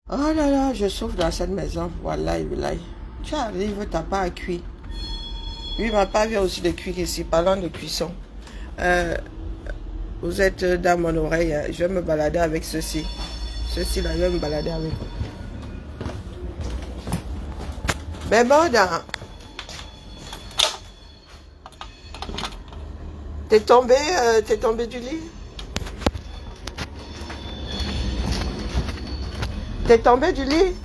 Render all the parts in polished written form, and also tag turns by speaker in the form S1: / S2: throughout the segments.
S1: Oh là là, je souffre dans cette maison. Voilà, tu arrives, t'as pas à cuire. Oui, ma part vient aussi de cuire ici. Parlons de cuisson. Euh, vous êtes dans mon oreille. Hein. Je vais me balader avec ceci. Ceci là, je vais me balader avec. Mais bon, t'es tombé du lit? T'es tombé du lit?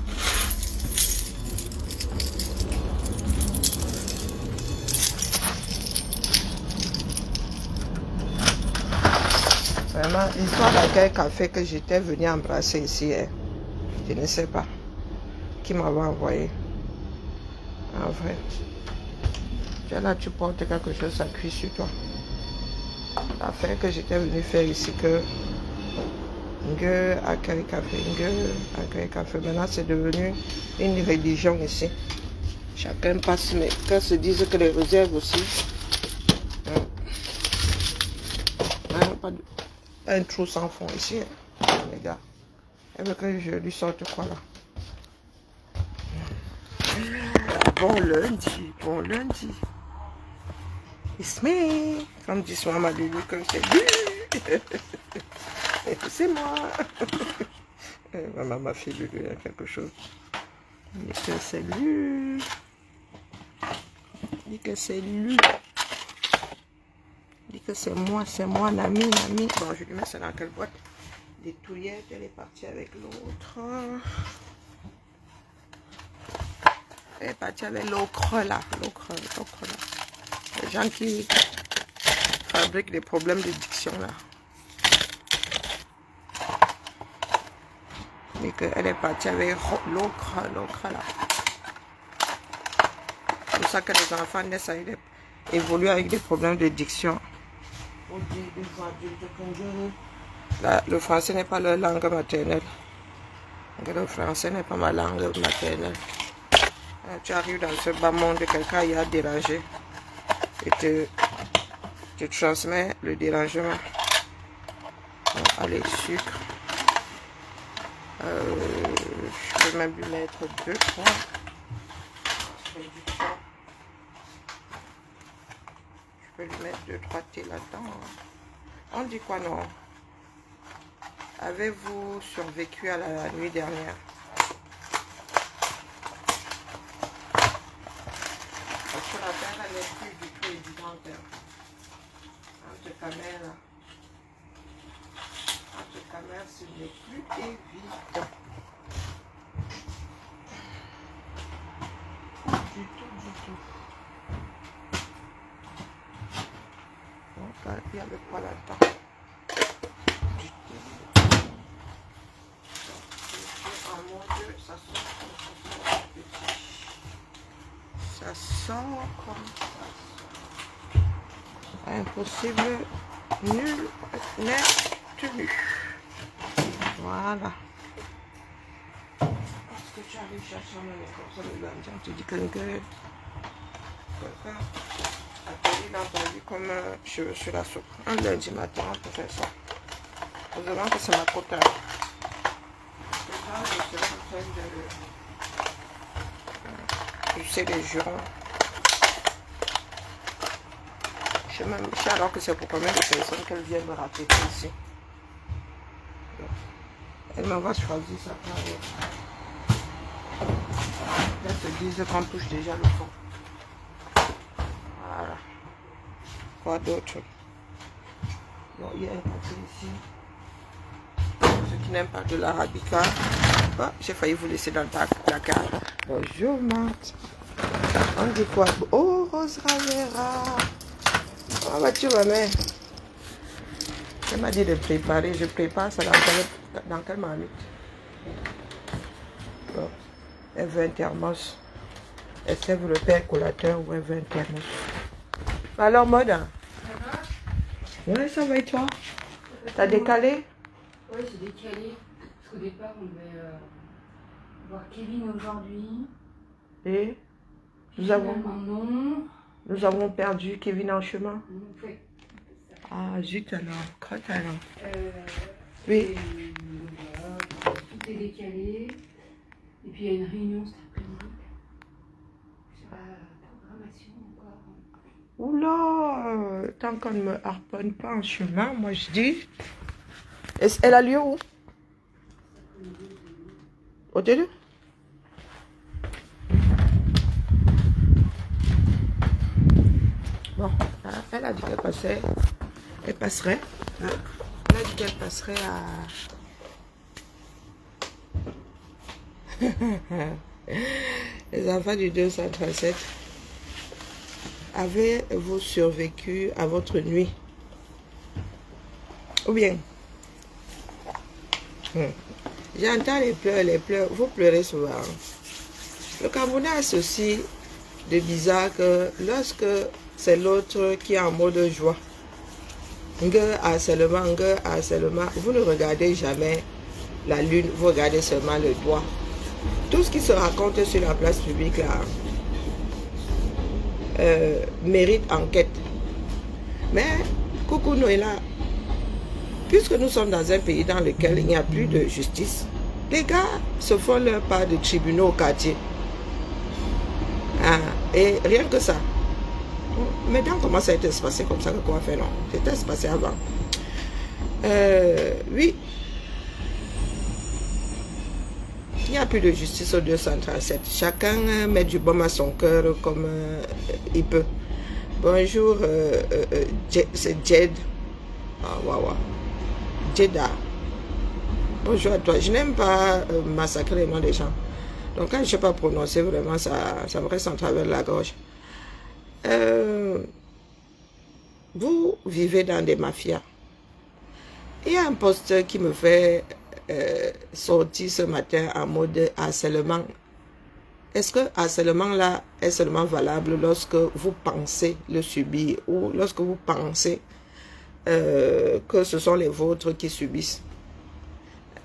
S1: Vraiment, l'histoire d'accueil qu'a fait que j'étais venu embrasser ici. Hein. Je ne sais pas qui m'avait envoyé. En vrai. Là, tu portes quelque chose, ça cuit sur toi. L'affaire que j'étais venu faire ici, que accueil café. Maintenant, c'est devenu une religion ici. Chacun passe, mais quand se disent que les réserves aussi. Pas un trou sans fond ici, hein, les gars. Elle veut que je lui sorte quoi là? Bon lundi. It's me. Comme dit souvent ma Lulu, que c'est lui. C'est moi. Maman m'a fait Lulu, hein, quelque chose. Dit que c'est lui. Dit que c'est lui. Dit que c'est moi, Nami. Bon, je lui mets ça dans quelle boîte? Des touillettes, elle est partie avec l'autre. Elle est partie avec l'ocre là. Les gens qui fabriquent des problèmes de diction là. Et qu'elle est partie avec l'ocre là. C'est pour ça que les enfants naissent à évoluent avec des problèmes de diction. Là, le français n'est pas leur langue maternelle. Le français n'est pas ma langue maternelle. Tu arrives dans ce bas monde, quelqu'un y a dérangé et te transmet le dérangement. Bon, allez, sucre. Je peux même lui mettre 2-3. Je peux lui mettre 2-3 thés là-dedans. On dit quoi non? Avez-vous survécu à la nuit dernière? Parce que la terre, elle n'est plus du tout évidente. Entre caméras, ce n'est plus évident. Du tout. Donc, il y a le poids là-dedans. Ça sort comme ça. Impossible, nul n'est tenu. Voilà. Parce que tu arrives chercher un moment comme ça le lundi, on te dit que quelqu'un a péri dans ta vie comme cheveux sur la soupe. Un lundi matin, on peut faire ça. Heureusement que c'est ma côte. Je sais les jurons. Je sais alors que c'est pour combien de personnes qu'elle vient me raconter ici. Elle m'envoie choisir sa part. Elles se disent qu'on touche déjà le fond. Voilà. Quoi d'autre? Bon, il y a un café ici. Ceux qui n'aiment pas de l'arabica. Oh, j'ai failli vous laisser dans ta placard. Bonjour, Marthe. On dit quoi? Oh, Rose Ravera. Comment vas-tu, ma mère? Elle m'a dit de préparer. Je prépare ça dans quelle minute? Bon. Elle veut un thermos. Elle sève le père collateur ou elle veut un thermos. Alors, Moda? Ça va? Ouais, ça va et toi? T'as décalé?
S2: Oui, j'ai décalé. Parce qu'au départ, on devait voir Kevin aujourd'hui.
S1: Et nous avons perdu Kevin en chemin.
S2: Oui.
S1: Ah, zut alors, crotte alors. Oui.
S2: tout est décalé. Et puis il y a une réunion cet après-midi. Sur la programmation encore.
S1: Oula, tant qu'on ne me harponne pas en chemin, moi je dis. Elle a lieu où? Au début? Bon, elle a dit qu'elle passerait. Elle passerait. Elle a dit qu'elle passerait à. Les enfants du 237. Avez-vous survécu à votre nuit? Ou bien? J'entends les pleurs. Vous pleurez souvent. Le Camerounais a ceci de bizarre que lorsque c'est l'autre qui est en mode joie, vous ne regardez jamais la lune, vous regardez seulement le doigt. Tout ce qui se raconte sur la place publique là mérite enquête. Mais, coucou Noëlla, puisque nous sommes dans un pays dans lequel il n'y a plus de justice, les gars se font leur part de tribunaux au quartier. Et rien que ça. Maintenant, comment ça a été passé comme ça que quoi faire, non? C'était passé avant. Oui. Il n'y a plus de justice au 237. Chacun met du baume à son cœur comme il peut. Bonjour, c'est Jed. Ah, waouh. Jeddah. Bonjour à toi. Je n'aime pas massacrer les noms des gens. Donc quand je ne sais pas prononcer, vraiment, ça me reste en travers de la gorge. Vous vivez dans des mafias. Il y a un poste qui me fait sortir ce matin en mode harcèlement. Est-ce que harcèlement là est seulement valable lorsque vous pensez le subir ou lorsque vous pensez que ce sont les vôtres qui subissent?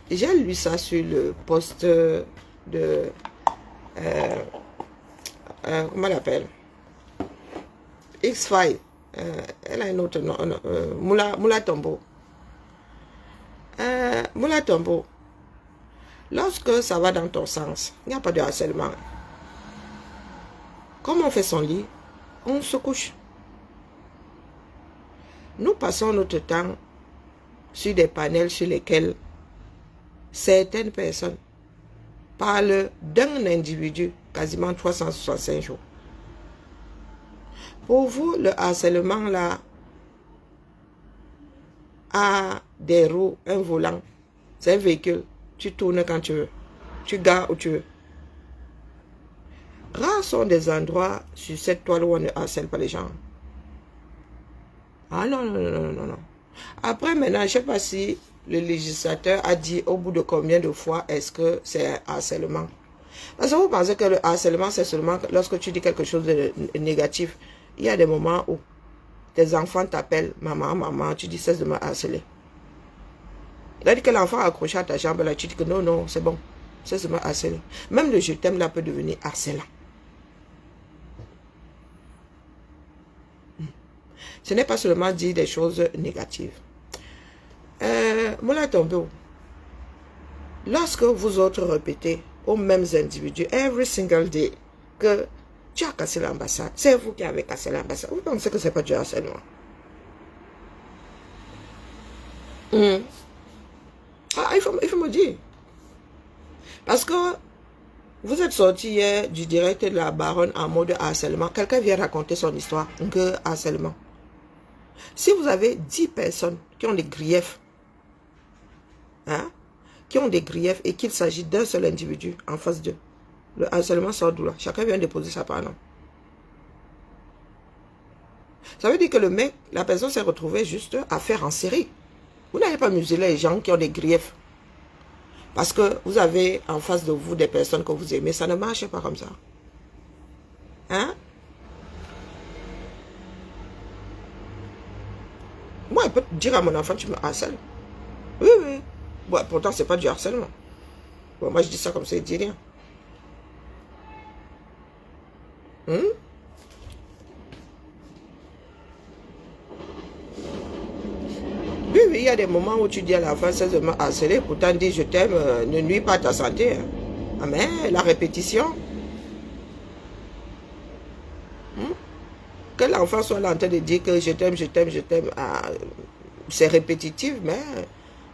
S1: J'ai lu ça sur le poste de comment on l'appelle, X-File. Elle a un autre nom, Moula Tombo. Moula Tombo, lorsque ça va dans ton sens, il n'y a pas de harcèlement. Comme on fait son lit, on se couche. Nous passons notre temps sur des panels sur lesquels certaines personnes parlent d'un individu quasiment 365 jours. Pour vous, le harcèlement là a des roues, un volant, c'est un véhicule. Tu tournes quand tu veux, tu gares où tu veux. Rares sont des endroits sur cette toile où on ne harcèle pas les gens. Ah non, non, non, non, non. Après, maintenant, je ne sais pas si le législateur a dit au bout de combien de fois est-ce que c'est un harcèlement. Parce que vous pensez que le harcèlement, c'est seulement lorsque tu dis quelque chose de négatif. Il y a des moments où tes enfants t'appellent, maman, maman, tu dis cesse de me harceler. Il a dit que l'enfant a accroché à ta jambe, là, tu dis que non, non, c'est bon, cesse de me harceler. Même le je t'aime là peut devenir harcelant. Ce n'est pas seulement dire des choses négatives. Moula Tombo, lorsque vous autres répétez aux mêmes individus, every single day, que tu as cassé l'ambassade, c'est vous qui avez cassé l'ambassade, vous pensez que ce n'est pas du harcèlement? Ah, il faut me dire. Parce que vous êtes sorti hier du direct de la baronne en mode harcèlement. Quelqu'un vient raconter son histoire, que harcèlement. Si vous avez 10 personnes qui ont des griefs, hein, qui ont des griefs et qu'il s'agit d'un seul individu en face d'eux, le harcèlement sort d'où là? Chacun vient déposer sa part, non? Ça veut dire que le mec, la personne s'est retrouvée juste à faire en série. Vous n'allez pas museler les gens qui ont des griefs. Parce que vous avez en face de vous des personnes que vous aimez. Ça ne marche pas comme ça. Hein? Moi, je peux dire à mon enfant, tu me harcèles. Oui, oui. Bon, pourtant, ce n'est pas du harcèlement. Bon, moi, je dis ça comme ça, il ne dit rien. Oui, oui, il y a des moments où tu dis à l'enfant, c'est seulement harceler, pourtant dire je t'aime ne nuit pas à ta santé. Hein. Ah, mais la répétition. Que l'enfant soit là en train de dire que je t'aime, ah, c'est répétitif, mais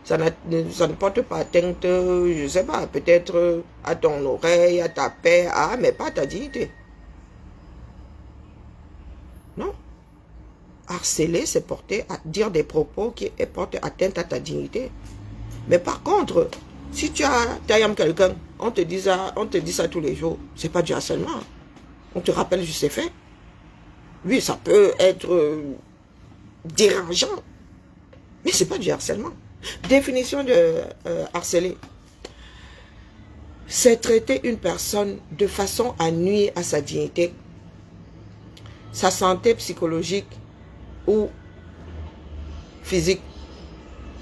S1: ça ne porte pas atteinte, je ne sais pas, peut-être à ton oreille, à ta paix, mais pas à ta dignité. Non. Harceler, c'est porter à dire des propos qui portent atteinte à ta dignité. Mais par contre, si tu aimes quelqu'un, on te dit ça tous les jours, c'est pas du harcèlement. On te rappelle juste ces faits. Oui, ça peut être dérangeant, mais c'est pas du harcèlement. Définition de harceler. C'est traiter une personne de façon à nuire à sa dignité, sa santé psychologique ou physique.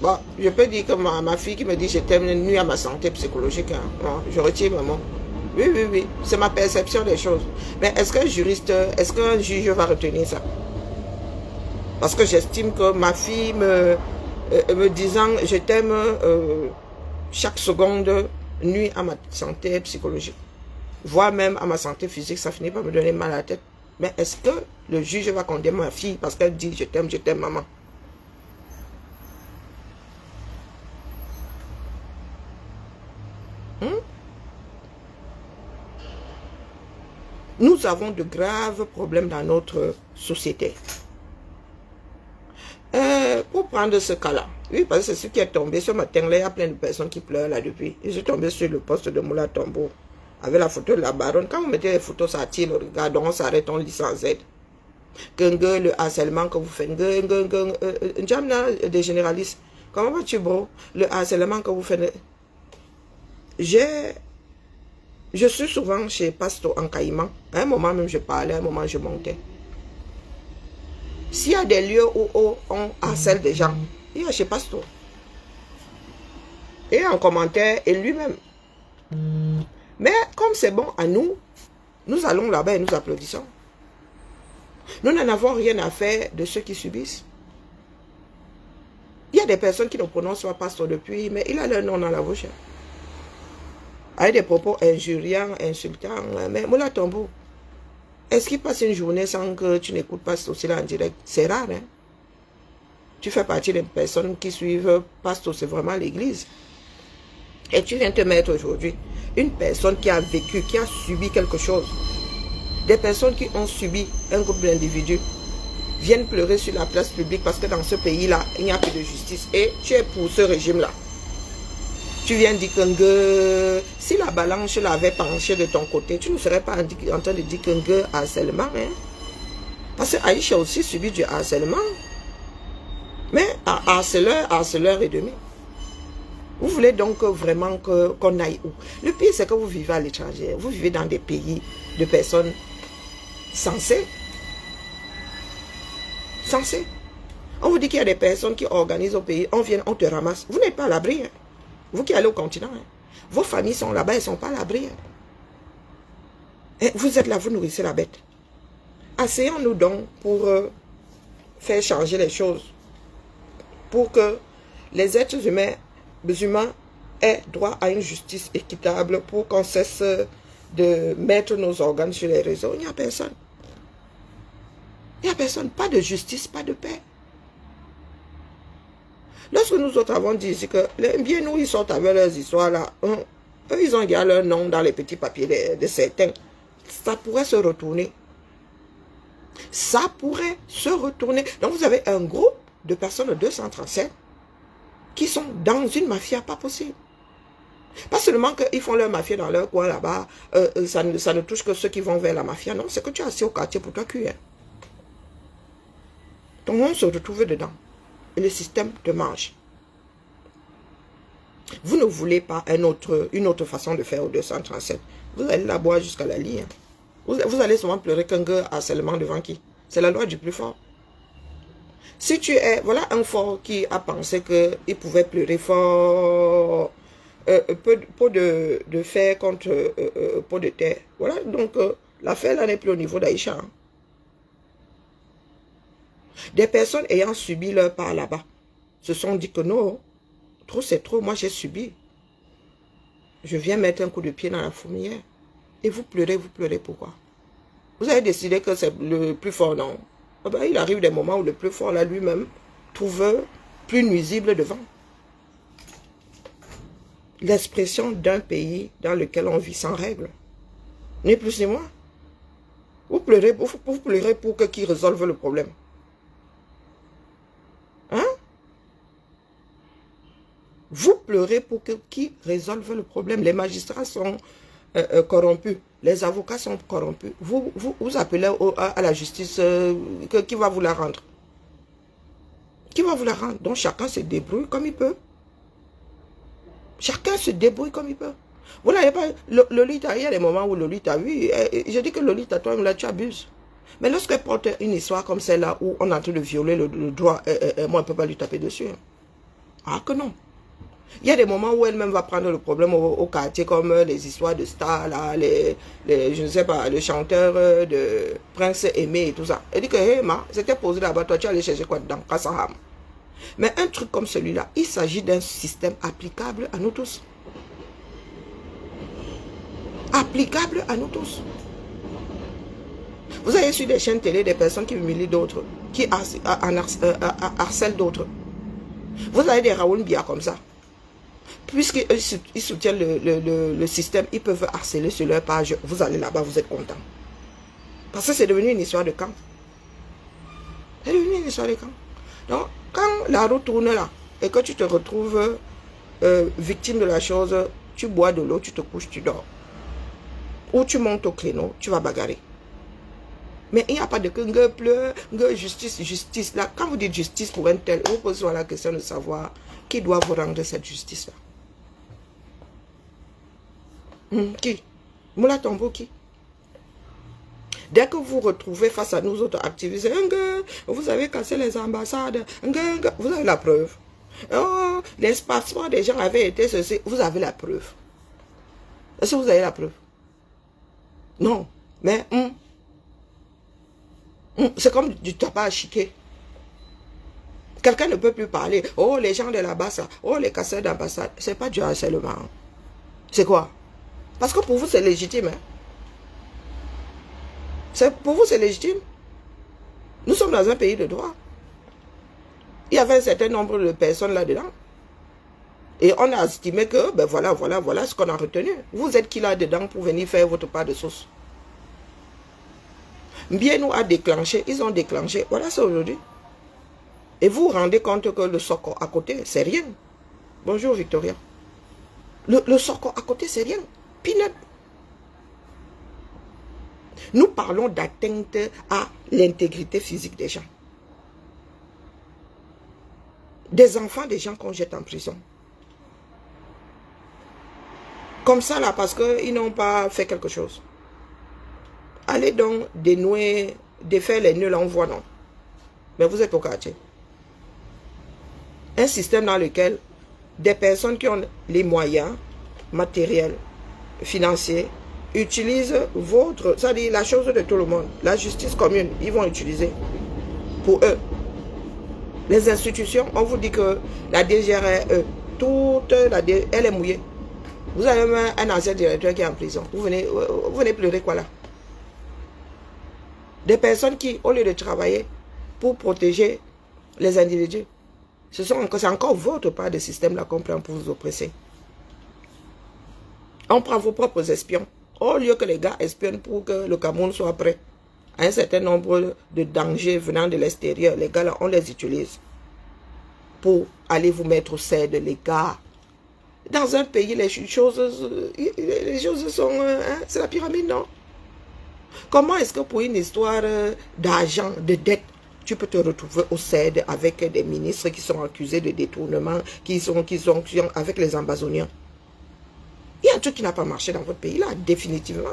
S1: Bon, je peux dire que ma fille qui me dit je t'aime nuit à ma santé psychologique. Hein. Bon, je retire mon mot. Oui, c'est ma perception des choses. Mais est-ce qu'un juriste, est-ce qu'un juge va retenir ça? Parce que j'estime que ma fille me disant je t'aime chaque seconde nuit à ma santé psychologique, voire même à ma santé physique, ça finit par me donner mal à la tête. Mais est-ce que le juge va condamner ma fille parce qu'elle dit je t'aime maman? Nous avons de graves problèmes dans notre société. Pour prendre ce cas-là, oui, parce que c'est ce qui est tombé ce matin-là, il y a plein de personnes qui pleurent là depuis. Je suis tombé sur le poste de Moula Tombo, avec la photo de la baronne. Quand vous mettez les photos, ça attire le regard, donc on s'arrête, on lit sans aide. Le harcèlement que vous faites, Njamna, des généralistes, comment vas-tu, bro? Le harcèlement que vous faites. Je suis souvent chez Pasto en Caïman. À un moment même je parlais, à un moment je montais. S'il y a des lieux où on harcèle des gens, il y a chez Pasto. Et en commentaire, et lui-même. Mais comme c'est bon à nous, nous allons là-bas et nous applaudissons. Nous n'en avons rien à faire de ceux qui subissent. Il y a des personnes qui ne prononcent pas Pasto depuis, mais il a leur nom dans la bouche. Avec des propos injuriants, insultants. Mais Moula Tombo, est-ce qu'il passe une journée sans que tu n'écoutes pas Pasto en direct? C'est rare, hein? Tu fais partie des personnes qui suivent Pasto, c'est vraiment l'église. Et tu viens te mettre aujourd'hui une personne qui a vécu, qui a subi quelque chose. Des personnes qui ont subi un groupe d'individus viennent pleurer sur la place publique parce que dans ce pays-là, il n'y a plus de justice. Et tu es pour ce régime-là. Tu viens dire que si la balance l'avait penché de ton côté, tu ne serais pas en train de dire que harcèlement. Hein? Parce que Aïcha aussi subit du harcèlement. Mais harceleur et demi. Vous voulez donc vraiment qu'on aille où? Le pire, c'est que vous vivez à l'étranger. Vous vivez dans des pays de personnes sensées. Sensées. On vous dit qu'il y a des personnes qui organisent au pays. On vient, on te ramasse. Vous n'êtes pas à l'abri. Hein? Vous qui allez au continent. Hein? Vos familles sont là-bas, elles ne sont pas à l'abri. Hein? Et vous êtes là, vous nourrissez la bête. Asseyons-nous donc pour faire changer les choses. Pour que les êtres humains aient droit à une justice équitable, pour qu'on cesse de mettre nos organes sur les réseaux. Il n'y a personne. Il n'y a personne. Pas de justice, pas de paix. Lorsque nous autres avons dit ici que les bien nous, ils sortent avec leurs histoires là, eux, ils ont gardé leur nom dans les petits papiers de certains. Ça pourrait se retourner. Ça pourrait se retourner. Donc vous avez un groupe de personnes de 237 qui sont dans une mafia, pas possible. Pas seulement qu'ils font leur mafia dans leur coin là-bas, ça ne touche que ceux qui vont vers la mafia. Non, c'est que tu es assis au quartier pour toi cuire. Ton monde se retrouve dedans. Et le système te mange. Vous ne voulez pas une autre façon de faire au 237. Vous allez la boire jusqu'à la lie. Hein. Vous allez souvent pleurer qu'un gars harcèlement devant qui? C'est la loi du plus fort. Si tu es, voilà un fort qui a pensé qu'il pouvait pleurer fort, pot de fer contre pot de terre. Voilà, donc l'affaire là n'est plus au niveau d'Aïcha. Hein. Des personnes ayant subi leur part là-bas, se sont dit que non, trop c'est trop, moi j'ai subi. Je viens mettre un coup de pied dans la fourmilière. Et vous pleurez pourquoi? Vous avez décidé que c'est le plus fort, non? Ah ben, il arrive des moments où le plus fort, là, lui-même, trouve plus nuisible devant. L'expression d'un pays dans lequel on vit sans règles. Ni plus ni moins. Vous pleurez pour que qui résolve le problème. Hein? Vous pleurez pour que qui résolve le problème. Les magistrats sont corrompus. Les avocats sont corrompus. Vous appelez à la justice qui va vous la rendre. Qui va vous la rendre? Donc chacun se débrouille comme il peut. Chacun se débrouille comme il peut. Vous n'avez pas... Lolita, il y a des moments où Lolita, oui, je dis que Lolita, toi, là, tu abuses. Mais lorsqu'elle porte une histoire comme celle-là, où on est en train de violer le droit, moi, on ne peut pas lui taper dessus. Ah que non. Il y a des moments où elle-même va prendre le problème au quartier, comme les histoires de stars, là, je ne sais pas, le chanteur de Prince Aimé et tout ça. Elle dit que, hé, ma, c'était posé là-bas, toi, tu allais chercher quoi dedans, Kassaham. Mais un truc comme celui-là, il s'agit d'un système applicable à nous tous. Applicable à nous tous. Vous avez sur des chaînes télé des personnes qui humilient d'autres, qui harcèlent d'autres. Vous avez des Raoul Bia comme ça. Puisqu'ils soutiennent le système, ils peuvent harceler sur leur page. Vous allez là-bas, vous êtes content. Parce que c'est devenu une histoire de camp. C'est devenu une histoire de camp. Donc, quand la roue tourne là, et que tu te retrouves victime de la chose, tu bois de l'eau, tu te couches, tu dors. Ou tu montes au créneau, tu vas bagarrer. Mais il n'y a pas de que pleure, justice, justice. Là, quand vous dites justice pour un tel, vous posez la question de savoir qui doit vous rendre cette justice-là. Qui? Moula Tombo, qui? Dès que vous vous retrouvez face à nous autres activistes, vous avez cassé les ambassades, vous avez la preuve. Oh, l'espacement des gens avait été ceci, vous avez la preuve. Est-ce que vous avez la preuve? Non, mais c'est comme du tabac à chiquer. Quelqu'un ne peut plus parler. Oh, les gens de la basse, oh, les casseurs d'ambassade. C'est pas du harcèlement. C'est quoi? Parce que pour vous, c'est légitime. Hein? Pour vous, c'est légitime. Nous sommes dans un pays de droit. Il y avait un certain nombre de personnes là-dedans. Et on a estimé que, ben voilà ce qu'on a retenu. Vous êtes qui là-dedans pour venir faire votre part de sauce? Bien nous a déclenché, ils ont déclenché. Voilà, c'est aujourd'hui. Et vous vous rendez compte que le socle à côté, c'est rien. Bonjour Victoria. Le socle à côté, c'est rien. Peanut. Nous parlons d'atteinte à l'intégrité physique des gens. Des enfants, des gens qu'on jette en prison. Comme ça là, parce qu'ils n'ont pas fait quelque chose. Allez donc dénouer, défaire les nœuds, là on voit non. Mais vous êtes au quartier. Un système dans lequel des personnes qui ont les moyens matériels, financiers, utilisent votre, c'est-à-dire la chose de tout le monde, la justice commune, ils vont utiliser pour eux. Les institutions, on vous dit que la DGRE, elle est mouillée. Vous avez même un ancien directeur qui est en prison. Vous venez pleurer quoi là? Des personnes qui, au lieu de travailler pour protéger les individus, c'est encore votre part de système là qu'on prend pour vous oppresser. On prend vos propres espions. Au lieu que les gars espionnent pour que le Cameroun soit prêt à un certain nombre de dangers venant de l'extérieur, les gars là, on les utilise pour aller vous mettre au cède, les gars. Dans un pays, les choses sont... c'est la pyramide, non? Comment est-ce que pour une histoire d'argent, de dette, tu peux te retrouver au CED avec des ministres qui sont accusés de détournement, qui sont avec les ambazoniens? Il y a un truc qui n'a pas marché dans votre pays, là, définitivement.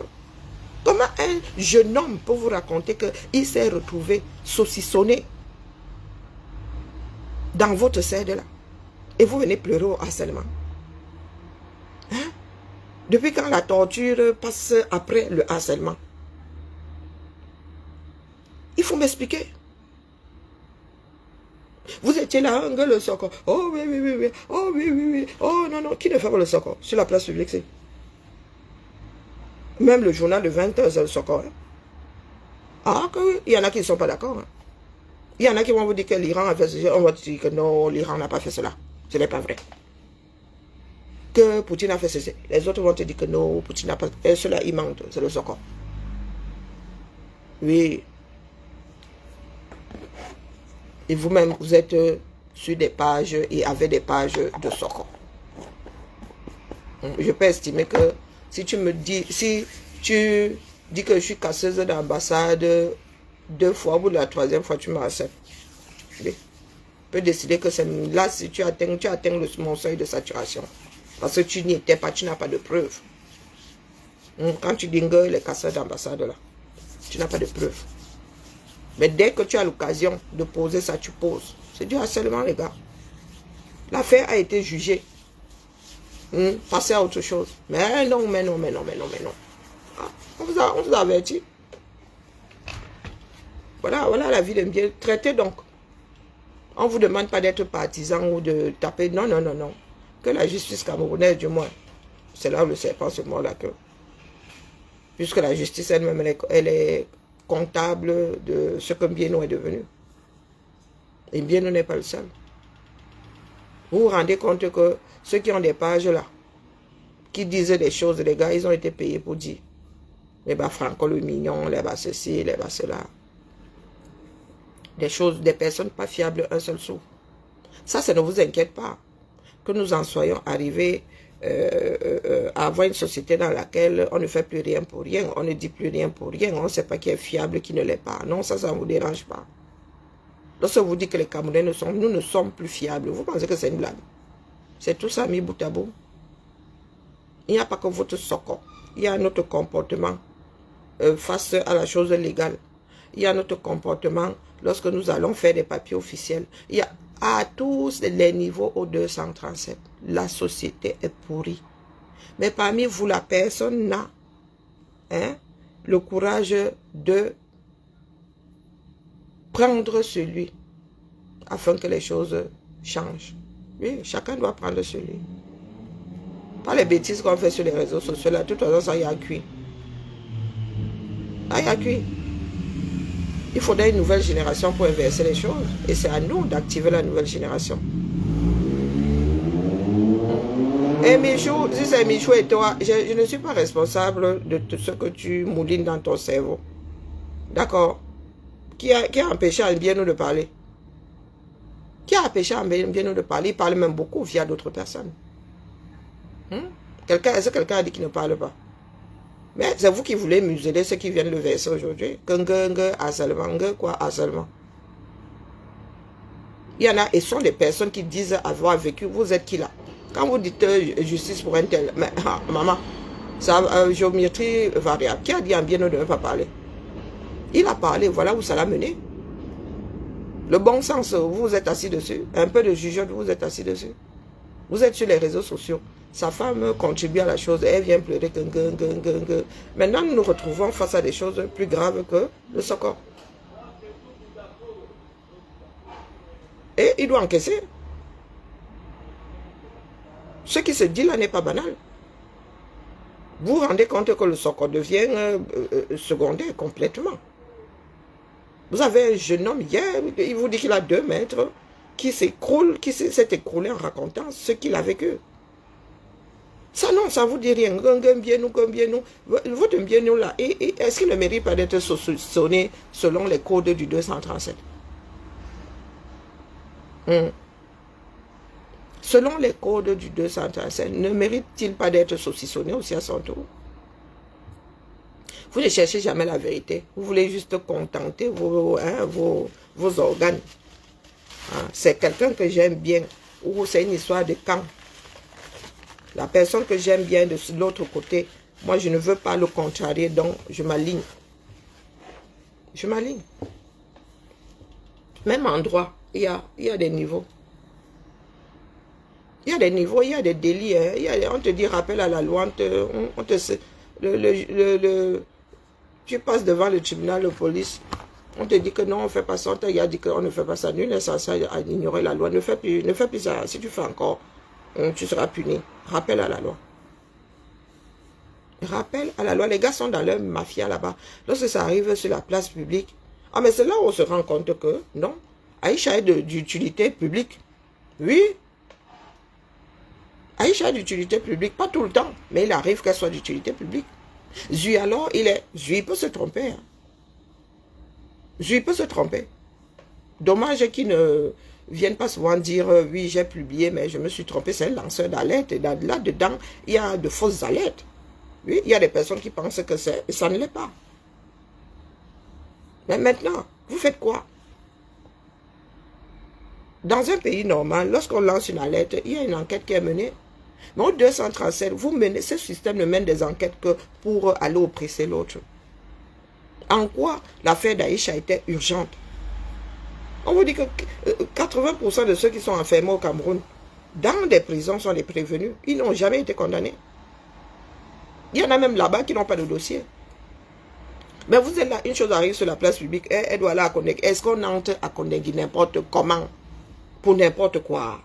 S1: Comment un jeune homme peut vous raconter qu'il s'est retrouvé saucissonné dans votre CED, là, et vous venez pleurer au harcèlement? Hein? Depuis quand la torture passe après le harcèlement? Il faut m'expliquer. Vous étiez là, un gars, le Soko. Oh oui, oui, oui, oui. Oh oui, oui, oui. Oh non, non. Qui ne fait pas le Soko? Sur la place publique, c'est. Même le journal de 20h, c'est le Soko. Hein? Ah, que, il y en a qui ne sont pas d'accord. Hein? Il y en a qui vont vous dire que l'Iran a fait ceci. On va dire que non, l'Iran n'a pas fait cela. Ce n'est pas vrai. Que Poutine a fait ceci. Les autres vont te dire que non, Poutine n'a pas. Et cela, il ment. C'est le Soko. Oui. Et vous-même, vous êtes sur des pages et avec des pages de Soko. Je peux estimer que si tu me dis, si tu dis que je suis casseuse d'ambassade 2 fois, au bout de la 3e fois, tu m'acceptes. Oui. Je peux décider que c'est là, si tu atteins mon seuil de saturation. Parce que tu n'y étais pas, tu n'as pas de preuves. Quand tu dingues les casseurs d'ambassade là, tu n'as pas de preuves. Mais dès que tu as l'occasion de poser ça, tu poses. C'est du harcèlement, les gars. L'affaire a été jugée. Passez à autre chose. Mais non, mais non, mais non, mais non, mais non. Ah, on vous a averti. Voilà la vie d'un bien traité donc. On ne vous demande pas d'être partisan ou de taper. Non, non, non, non. Que la justice camerounaise, du moins, c'est là où le serpent se mord la queue. Puisque la justice elle-même, elle est comptable de ce que Mbieno est devenu. Et Mbieno n'est pas le seul. Vous vous rendez compte que ceux qui ont des pages là, qui disaient des choses, les gars, ils ont été payés pour dire. Les bas Franco le mignon, les bas ceci, les bas cela. Des choses, des personnes pas fiables, un seul sou. Ça ne vous inquiète pas. Que nous en soyons arrivés à avoir une société dans laquelle on ne fait plus rien pour rien, on ne dit plus rien pour rien, on ne sait pas qui est fiable, qui ne l'est pas. Non, ça ne vous dérange pas. Lorsque vous dites que les Camerounais nous ne sommes plus fiables, vous pensez que c'est une blague? C'est tout ça mis bout à bout. Il n'y a pas que votre Soko. Il y a notre comportement face à la chose légale. Il y a notre comportement lorsque nous allons faire des papiers officiels. Il y a à tous les niveaux au 237. La société est pourrie. Mais parmi vous, la personne n'a le courage de prendre celui afin que les choses changent. Oui, chacun doit prendre celui. Pas les bêtises qu'on fait sur les réseaux sociaux. Là, de toute façon, ça y a cuit. Ça y a cuit. Il faudrait une nouvelle génération pour inverser les choses. Et c'est à nous d'activer la nouvelle génération. Et Michou, si c'est Michou et toi, je ne suis pas responsable de tout ce que tu moulines dans ton cerveau. D'accord? Qui a empêché à Mbieno de parler? Qui a empêché à Mbieno de parler? Il parle même beaucoup via d'autres personnes. Est-ce que quelqu'un a dit qu'il ne parle pas? Mais c'est vous qui voulez museler ceux qui viennent le verser aujourd'hui. Harcèlement, quoi, harcèlement. Il y en a, et ce sont des personnes qui disent avoir vécu. Vous êtes qui là? Quand vous dites justice pour un tel, mais maman, ça géométrie variable. Qui a dit Mbieno de ne pas parler? Il a parlé, voilà où ça l'a mené. Le bon sens, vous êtes assis dessus. Un peu de jugeote, vous êtes assis dessus. Vous êtes sur les réseaux sociaux. Sa femme contribue à la chose. Elle vient pleurer. Maintenant, nous nous retrouvons face à des choses plus graves que le Soko. Et il doit encaisser. Ce qui se dit là n'est pas banal. Vous vous rendez compte que le Soko devient secondaire complètement. Vous avez un jeune homme hier, il vous dit qu'il a 2 mètres, qui s'est écroulé en racontant ce qu'il a vécu. Ça non, ça vous dit rien. Votre Mbieno là, est-ce qu'il ne mérite pas d'être saucissonné selon les codes du 237? Selon les codes du 237, ne mérite-t-il pas d'être saucissonné aussi à son tour? Vous ne cherchez jamais la vérité. Vous voulez juste contenter vos organes. C'est quelqu'un que j'aime bien. Ou c'est une histoire de camp. La personne que j'aime bien de l'autre côté, moi je ne veux pas le contrarier, donc je m'aligne. Je m'aligne. Même en droit, il y a des niveaux. Il y a des niveaux, il y a des délits. On te dit rappel à la loi, tu passes devant le tribunal de police. On te dit que non, on ne fait pas ça. On t'a dit qu'on ne fait pas ça. Nul n'est censé ignorer la loi. Ne fais plus ça. Si tu fais encore, tu seras puni. Rappel à la loi. Rappel à la loi. Les gars sont dans leur mafia là-bas. Lorsque ça arrive sur la place publique, ah mais c'est là où on se rend compte que non, Aïcha est d'utilité publique. Oui. Aïcha est d'utilité publique, pas tout le temps, mais il arrive qu'elle soit d'utilité publique. Zui alors, Zui peut se tromper. Hein. Zui peut se tromper. Dommage qu'il ne vienne pas souvent dire oui, j'ai publié, mais je me suis trompé. C'est un lanceur d'alerte. Et là-dedans, il y a de fausses alertes. Oui, il y a des personnes qui pensent que c'est, et ça ne l'est pas. Mais maintenant, vous faites quoi? Dans un pays normal, lorsqu'on lance une alerte, il y a une enquête qui est menée. Mais au 237, ce système ne mène des enquêtes que pour aller oppresser l'autre. En quoi l'affaire d'Aïcha était urgente? On vous dit que 80% de ceux qui sont enfermés au Cameroun, dans des prisons, sont les prévenus. Ils n'ont jamais été condamnés. Il y en a même là-bas qui n'ont pas de dossier. Mais vous êtes là, une chose arrive sur la place publique, elle doit aller à Kondengi. Est-ce qu'on entre à Kondengi n'importe comment? Pour n'importe quoi?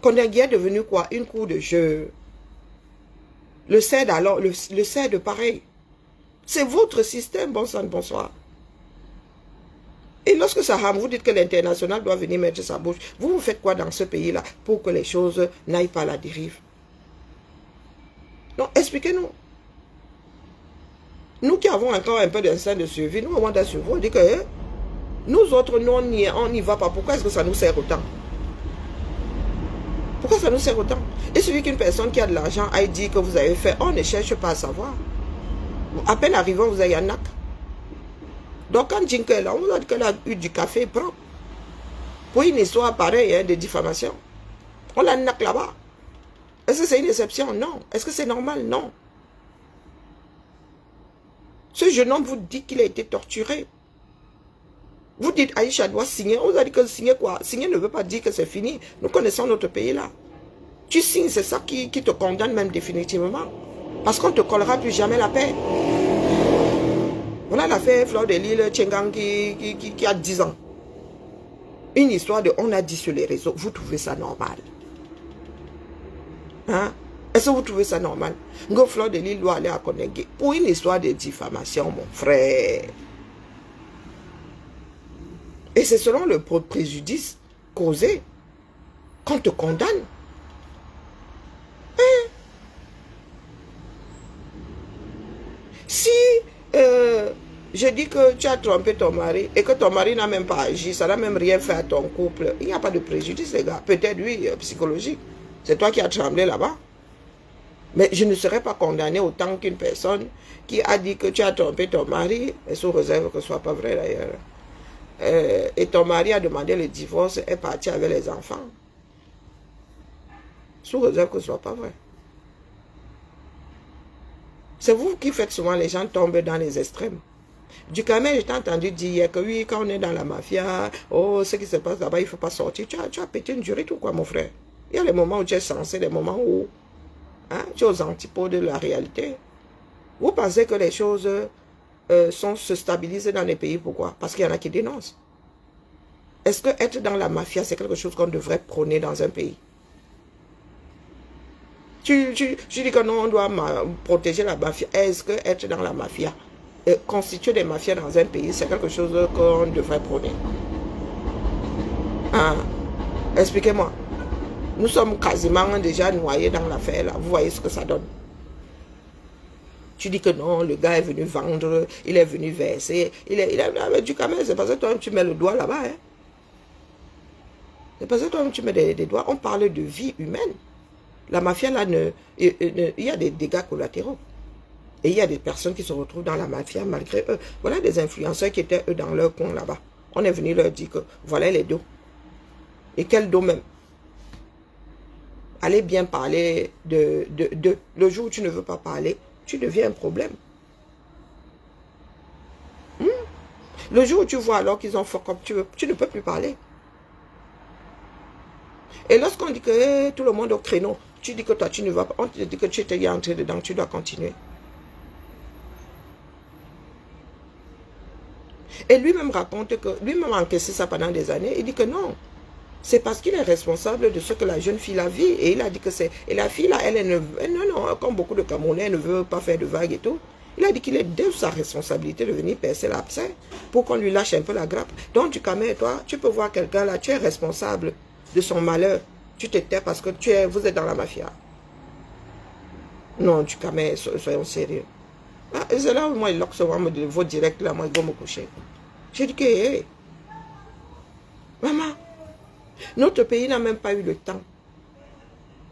S1: Kondengi est devenu quoi? Une cour de jeu. Le CED alors, le CED pareil. C'est votre système, bon sang, bonsoir. Et lorsque ça rame, vous dites que l'international doit venir mettre sa bouche. Vous faites quoi dans ce pays-là pour que les choses n'aillent pas à la dérive? Non, expliquez-nous. Nous qui avons encore un peu d'instinct de survie, nous, au moment de la survie, on dit que nous autres, nous, on n'y va pas. Pourquoi est-ce que ça nous sert autant? Pourquoi ça nous sert autant? Et celui qu'une personne qui a de l'argent a dit que vous avez fait, on ne cherche pas à savoir. À peine arrivant, vous avez un acte. Donc quand Jinke est là, on a dit qu'elle a eu du café propre. Pour une histoire pareille hein, de diffamation. On l'a nac là-bas. Est-ce que c'est une exception? Non. Est-ce que c'est normal? Non. Ce jeune homme vous dit qu'il a été torturé. Vous dites Aïcha doit signer. On vous a dit que signer quoi? Signer ne veut pas dire que c'est fini. Nous connaissons notre pays là. Tu signes, c'est ça qui te condamne même définitivement. Parce qu'on ne te collera plus jamais la paix. Voilà l'affaire Fleur de Lille, Tchengang qui a 10 ans. Une histoire de on a dit sur les réseaux. Vous trouvez ça normal? Hein? Est-ce que vous trouvez ça normal? Ngo Fleur de Lille doit aller à Kondengi pour une histoire de diffamation, mon frère. Et c'est selon le préjudice causé qu'on te condamne. Hein? Si je dis que tu as trompé ton mari et que ton mari n'a même pas agi, ça n'a même rien fait à ton couple, il n'y a pas de préjudice, les gars. Peut-être, oui, psychologique. C'est toi qui as tremblé là-bas. Mais je ne serai pas condamné autant qu'une personne qui a dit que tu as trompé ton mari, et sous réserve que ce ne soit pas vrai d'ailleurs. Et ton mari a demandé le divorce, est parti avec les enfants. Sous réserve que ce ne soit pas vrai. C'est vous qui faites souvent les gens tomber dans les extrêmes. Du Cameroun, j'ai entendu dire que oui, quand on est dans la mafia, oh, ce qui se passe là-bas, il ne faut pas sortir. Tu as pété une durite ou quoi, mon frère? Il y a les moments où tu es censé, les moments où hein, tu es aux antipodes de la réalité. Vous pensez que les choses se stabilisent dans les pays, pourquoi? Parce qu'il y en a qui dénoncent. Est-ce que être dans la mafia, c'est quelque chose qu'on devrait prôner dans un pays? Tu dis que non, on doit protéger la mafia. Est-ce que être dans la mafia, constituer des mafias dans un pays, c'est quelque chose qu'on devrait prôner? Hein? Expliquez-moi. Nous sommes quasiment déjà noyés dans l'affaire là. Vous voyez ce que ça donne. Tu dis que non, le gars est venu vendre, il est venu verser. Il a du Cameroun, c'est parce que toi tu mets le doigt là-bas. Hein? C'est parce que toi tu mets des doigts. On parle de vie humaine. La mafia là, il y a des dégâts collatéraux. Et il y a des personnes qui se retrouvent dans la mafia malgré eux. Voilà des influenceurs qui étaient eux dans leur coin là-bas. On est venu leur dire que voilà les dos. Et quel dos même? Allez bien parler de. Le jour où tu ne veux pas parler, tu deviens un problème. Le jour où tu vois alors qu'ils ont fuck up, tu ne peux plus parler. Et lorsqu'on dit que tout le monde au créneau, tu dis que toi tu ne vas pas, on te dit que tu étais entré dedans, tu dois continuer. Et lui-même raconte que lui-même a encaissé ça pendant des années. Il dit que non. C'est parce qu'il est responsable de ce que la jeune fille a vit. Et il a dit que c'est... Et la fille là, non, comme beaucoup de Camerounais, elle ne veut pas faire de vagues et tout. Il a dit qu'il est de sa responsabilité de venir percer l'abcès pour qu'on lui lâche un peu la grappe. Donc tu Camé, toi, tu peux voir quelqu'un là, tu es responsable de son malheur. Tu te tais parce que vous êtes dans la mafia. Non, tu Camé, soyons sérieux. Ah, c'est là où moi, il loque souvent me vos directs là, moi, il va me coucher. J'ai dit que, hey, maman, notre pays n'a même pas eu le temps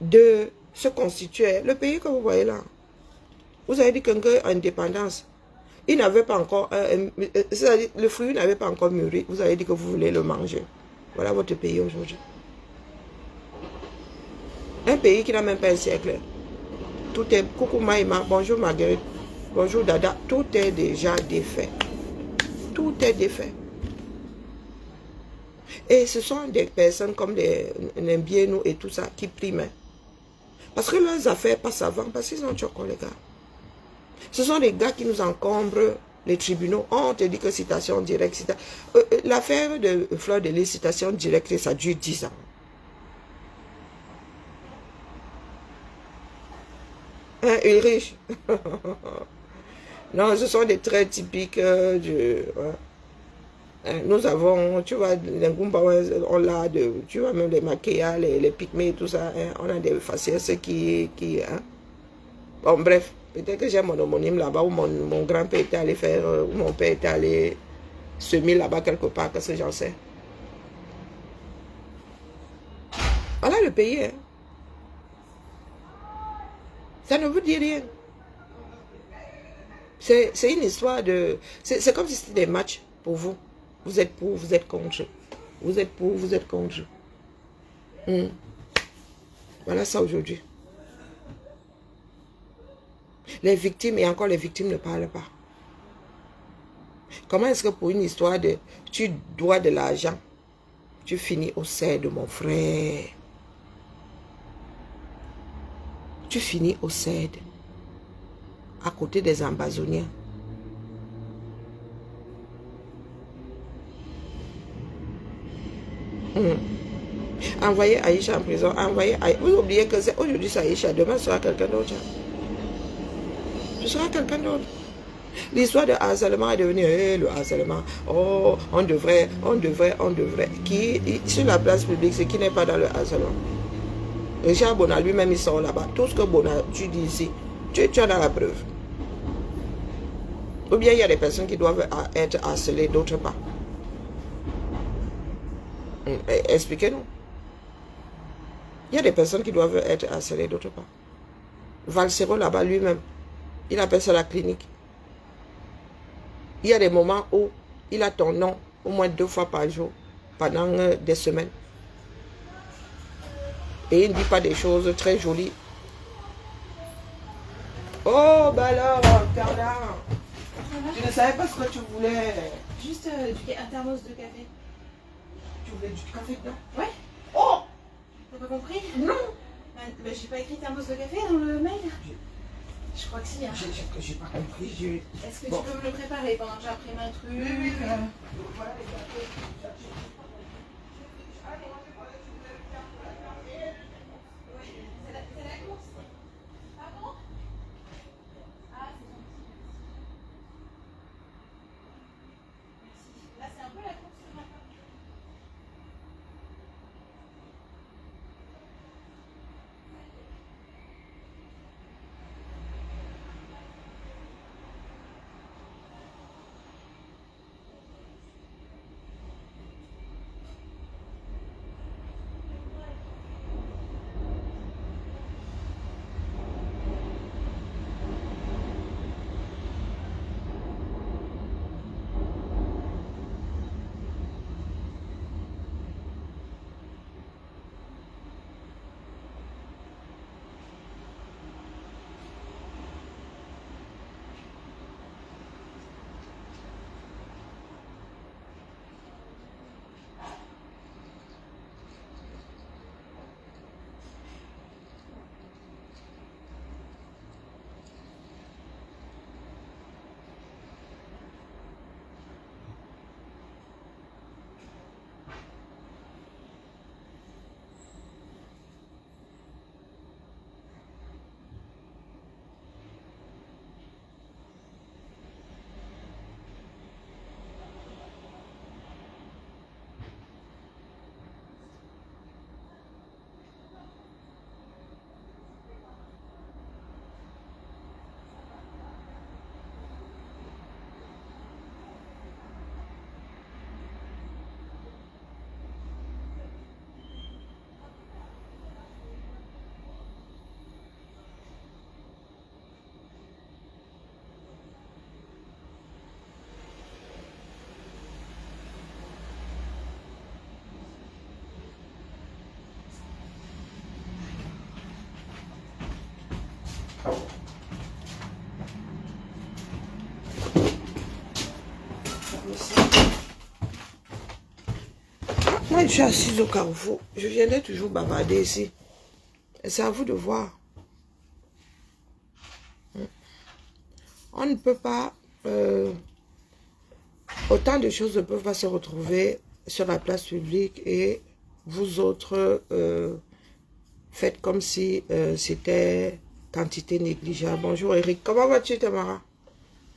S1: de se constituer. Le pays que vous voyez là, vous avez dit qu'un indépendance, il n'avait pas encore, le fruit n'avait pas encore mûri. Vous avez dit que vous voulez le manger. Voilà votre pays aujourd'hui. Un pays qui n'a même pas un siècle. Tout est, coucou Maïma, bonjour Marguerite, bonjour Dada, tout est déjà défait. Tout est défait. Et ce sont des personnes comme les Mbienou et tout ça qui priment. Parce que leurs affaires passent avant, parce qu'ils ont choqué les gars. Ce sont les gars qui nous encombrent les tribunaux. Oh, on te dit que citation directe. L'affaire de Fleur de Lys, citation directe, ça dure 10 ans. Hein, Ulrich. Non, ce sont des traits typiques de... Nous avons, tu vois, les Ngumba, on l'a de, tu vois, même les maquillas, les pygmées, tout ça, hein, on a des faciès qui hein. Bon, bref, peut-être que j'ai mon homonyme là-bas, où mon grand-père était allé faire, où mon père était allé semer là-bas quelque part, qu'est-ce que j'en sais. Voilà le pays, hein. Ça ne vous dit rien. C'est une histoire de... C'est comme si c'était des matchs pour vous. Vous êtes pour, vous êtes contre. Vous êtes pour, vous êtes contre. Voilà ça aujourd'hui. Les victimes, et encore les victimes ne parlent pas. Comment est-ce que pour une histoire de... Tu dois de l'argent, tu finis au sein de mon frère. Tu finis au CED, à côté des Ambazoniens. Envoyez Aïcha en prison, envoyez Aïcha. Vous oubliez que c'est aujourd'hui c'est Aïcha, demain ce sera quelqu'un d'autre. Ce sera quelqu'un d'autre. L'histoire de harcèlement est devenue le harcèlement. Oh, on devrait. Qui, sur la place publique, c'est qui n'est pas dans le harcèlement. Richard Bona lui-même, il sort là-bas. Tout ce que Bona, tu dis ici, tu en as la preuve. Ou bien il y a des personnes qui doivent être harcelées, d'autres pas. Expliquez-nous. Il y a des personnes qui doivent être harcelées, d'autres pas. Valsero là-bas lui-même, il appelle ça la clinique. Il y a des moments où il a ton nom au moins 2 fois par jour pendant des semaines. Et il ne dit pas des choses très jolies. Oh, bah alors, Carla, tu ne savais pas ce que tu voulais.
S2: Juste un thermos de café.
S1: Tu voulais du café dedans?
S2: Ouais.
S1: Oh!
S2: T'as pas compris?
S1: Non!
S2: Bah, j'ai pas écrit thermos de café dans le mail. Je crois que si. Hein.
S1: J'ai pas compris.
S2: Est-ce que tu peux me le préparer pendant que j'imprime un truc?
S1: Oui.
S2: C'est la course. Pardon? Ah, c'est gentil. Merci. Là, c'est un peu la course ce matin.
S1: Moi, je suis assise au carrefour. Je viendrai toujours bavarder ici. Et c'est à vous de voir. On ne peut pas... autant de choses ne peuvent pas se retrouver sur la place publique et vous autres faites comme si c'était quantité négligeable. Bonjour Eric, comment vas-tu Tamara?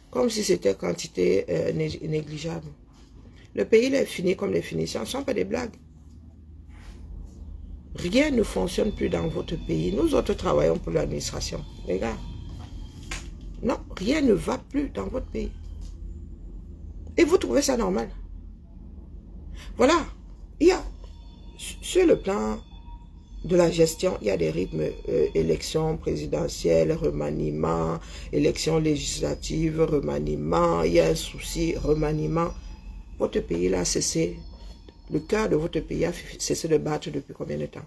S1: Comme si c'était quantité négligeable. Le pays il est fini comme les finitions, ce ne sont pas des blagues. Rien ne fonctionne plus dans votre pays. Nous autres travaillons pour l'administration. Les gars, non, rien ne va plus dans votre pays. Et vous trouvez ça normal? Voilà, il y a, sur le plan de la gestion, il y a des rythmes, élections présidentielles, remaniement, élections législatives, remaniement, il y a un souci, remaniement. Votre pays là a cessé, le cœur de votre pays a cessé de battre depuis combien de temps?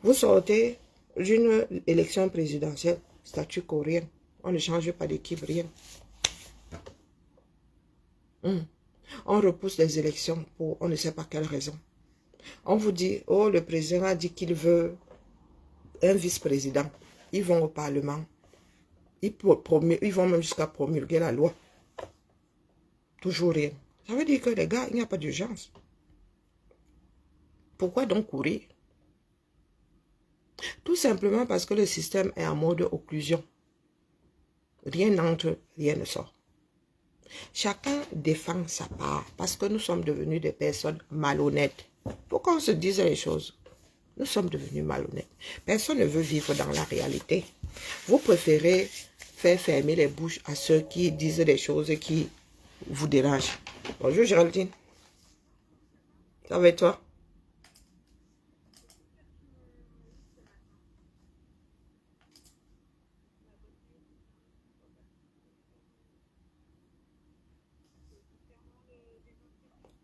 S1: Vous sortez d'une élection présidentielle, statut quo, on ne change pas d'équipe, rien. On repousse les élections pour on ne sait pas quelle raison. On vous dit, oh, le président a dit qu'il veut un vice-président. Ils vont au Parlement. Ils vont même jusqu'à promulguer la loi. Toujours rien. Ça veut dire que les gars, il n'y a pas d'urgence. Pourquoi donc courir? Tout simplement parce que le système est en mode occlusion. Rien n'entre, rien ne sort. Chacun défend sa part parce que nous sommes devenus des personnes malhonnêtes. Pourquoi on se dise les choses? Nous sommes devenus malhonnêtes. Personne ne veut vivre dans la réalité. Vous préférez faire fermer les bouches à ceux qui disent des choses qui vous dérangent. Bonjour Géraldine. Ça va et toi?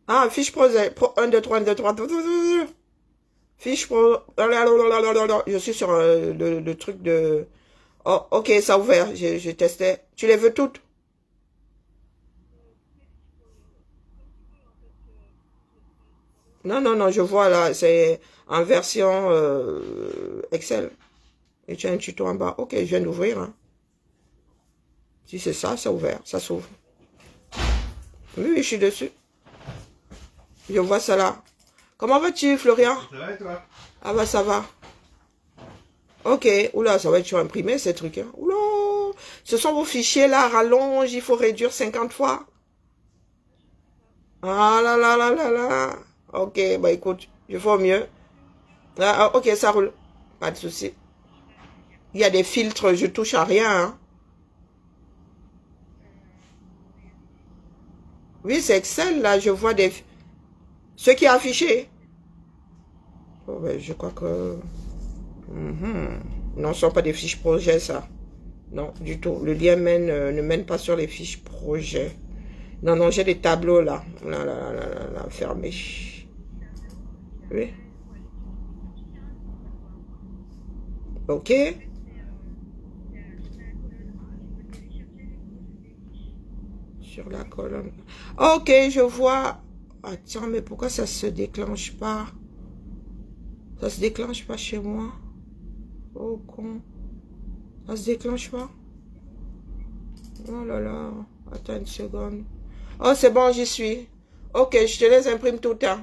S1: Ah, fiche projet. 1, 2, 3, 1, 2, 3. Fiche pro. Je suis sur le truc de... Oh, ok, ça a ouvert. Je testais. Tu les veux toutes? Non, non, non, je vois là. C'est en version Excel. Et tu as un tuto en bas. Ok, je viens d'ouvrir. Hein. Si c'est ça, ça a ouvert. Ça s'ouvre. Oui, oui, je suis dessus. Je vois ça là. Comment vas-tu, Florian?
S3: Ça va et toi?
S1: Ah bah ça va. Ok. Oula, ça va être imprimé ces trucs. Hein. Oula. Ce sont vos fichiers là, rallonge, il faut réduire 50 fois. Ah là là là là là. Ok, bah écoute, je fais au mieux. Ok, ça roule. Pas de souci. Il y a des filtres, je touche à rien. Hein. Oui, c'est Excel là, je vois des... Ce qui est affiché. Oh, ben, je crois que... Non, ce ne sont pas des fiches projet, ça. Non, du tout. Le lien ne mène pas sur les fiches projet. Non, non, j'ai des tableaux là. Là, là, là, là, là, fermés. Oui. Ok. Sur la colonne. Ok, je vois. Attends, mais pourquoi ça se déclenche pas? Ça se déclenche pas chez moi. Oh, con. Ça se déclenche pas? Oh là là. Attends une seconde. Oh, c'est bon, j'y suis. Ok, je te les imprime tout le temps.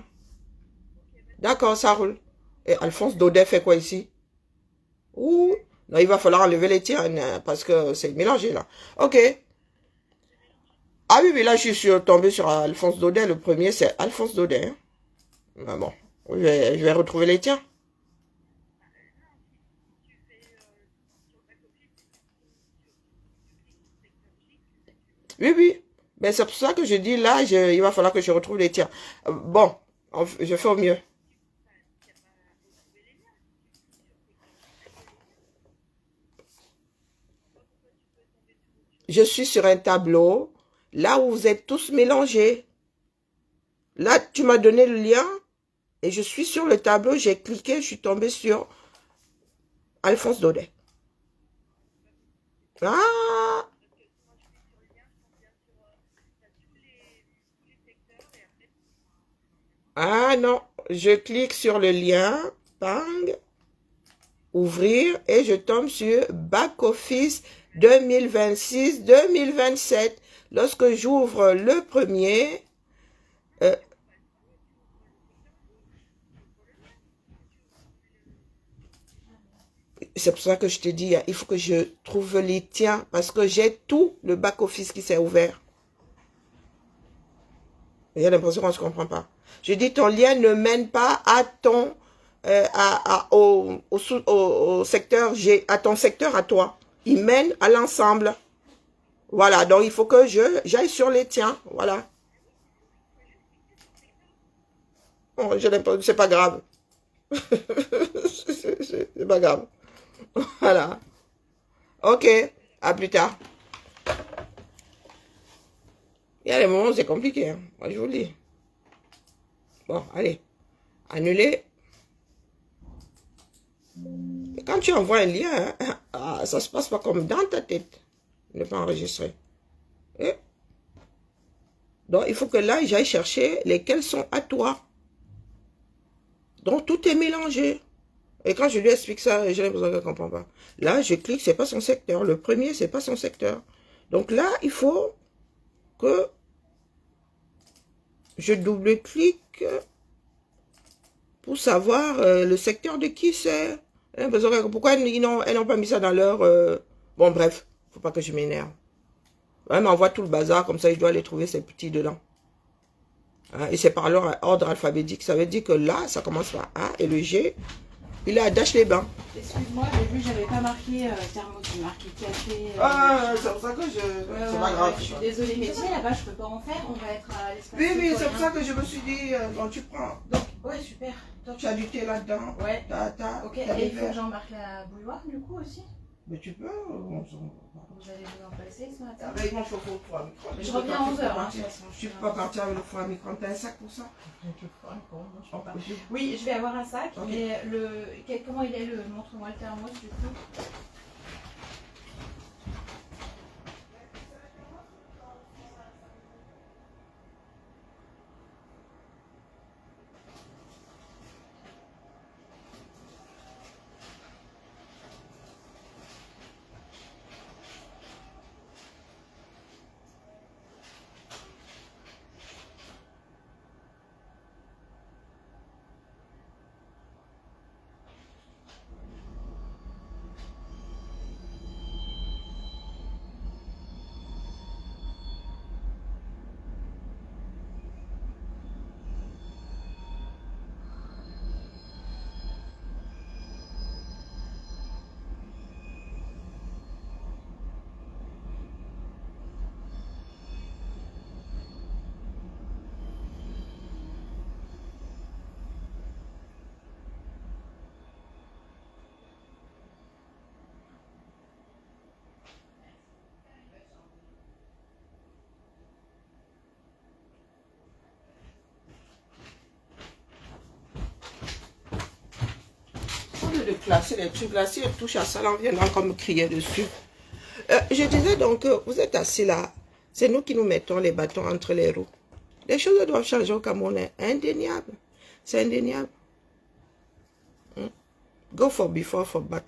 S1: D'accord, ça roule. Et Alphonse Daudet fait quoi ici? Ouh. Non, il va falloir enlever les tiennes parce que c'est mélangé là. Ok. Ah oui, mais là, je suis tombé sur Alphonse Daudet. Le premier, c'est Alphonse Daudet. Hein. Ah bon. Je vais retrouver les tiens. Oui, oui. Mais c'est pour ça que je dis là, il va falloir que je retrouve les tiens. Bon, je fais au mieux. Je suis sur un tableau, là où vous êtes tous mélangés. Là, tu m'as donné le lien et je suis sur le tableau, j'ai cliqué, je suis tombé sur Alphonse Daudet. Ah! Ah non, je clique sur le lien, bang, ouvrir, et je tombe sur Back Office 2026-2027. Lorsque j'ouvre le premier, c'est pour ça que je te dis, il faut que je trouve les tiens, parce que j'ai tout le Back Office qui s'est ouvert. Il y a l'impression qu'on ne se comprend pas. Je dis, ton lien ne mène pas à ton, au secteur G, à ton secteur à toi. Il mène à l'ensemble. Voilà, donc il faut que j'aille sur les tiens. Voilà. Bon, j'ai l'impression, c'est pas grave. C'est pas grave. Voilà. Ok, à plus tard. Il y a des moments où c'est compliqué, hein. Moi, je vous le dis. Bon, allez. Annuler. Et quand tu envoies un lien, hein, ça se passe pas comme dans ta tête. Ne pas enregistrer. Et donc, il faut que là, j'aille chercher lesquels sont à toi. Donc, tout est mélangé. Et quand je lui explique ça, j'ai l'impression qu'elle ne comprend pas. Là, je clique, c'est pas son secteur. Le premier, c'est pas son secteur. Donc là, il faut que je double-clique pour savoir le secteur de qui c'est. Pourquoi elles n'ont pas mis ça dans leur... Bon, bref, faut pas que je m'énerve. Elle m'envoie tout le bazar, comme ça, je dois aller trouver ces petits dedans. Hein, et c'est par leur ordre alphabétique. Ça veut dire que là, ça commence par A et le G, il est à Dash-les-Bains.
S2: Excuse-moi, j'ai vu que j'avais pas marqué thermos, j'ai marqué café.
S1: C'est pour ça que je... c'est pas
S2: Ouais,
S1: grave.
S2: je suis désolée, mais tu sais, là-bas, je peux pas en faire. On va être à l'espace.
S1: Oui, c'est pour ça que je me suis dit, bon, tu prends.
S2: Donc, ouais, super. Top.
S1: Tu as du thé là-dedans.
S2: Ouais.
S1: Ok,
S2: et il faut que j'embarque la bouilloire, du coup, aussi.
S1: Mais tu peux.
S2: Vous allez vous en passer ce matin.
S1: Avec mon four à micro.
S2: Je reviens à 11h. Hein,
S1: tu peux pas partir avec le four à micro. T'as un sac pour ça?
S2: Oui, je vais avoir un sac. Okay. Mais comment il est montre-moi le thermos, du coup.
S1: De classer les trucs là, si elle touche à ça, là, on vient encore me crier dessus. Je disais donc, vous êtes assis là, c'est nous qui nous mettons les bâtons entre les roues. Les choses doivent changer au Cameroun, indéniable. C'est indéniable. Go for before, for back.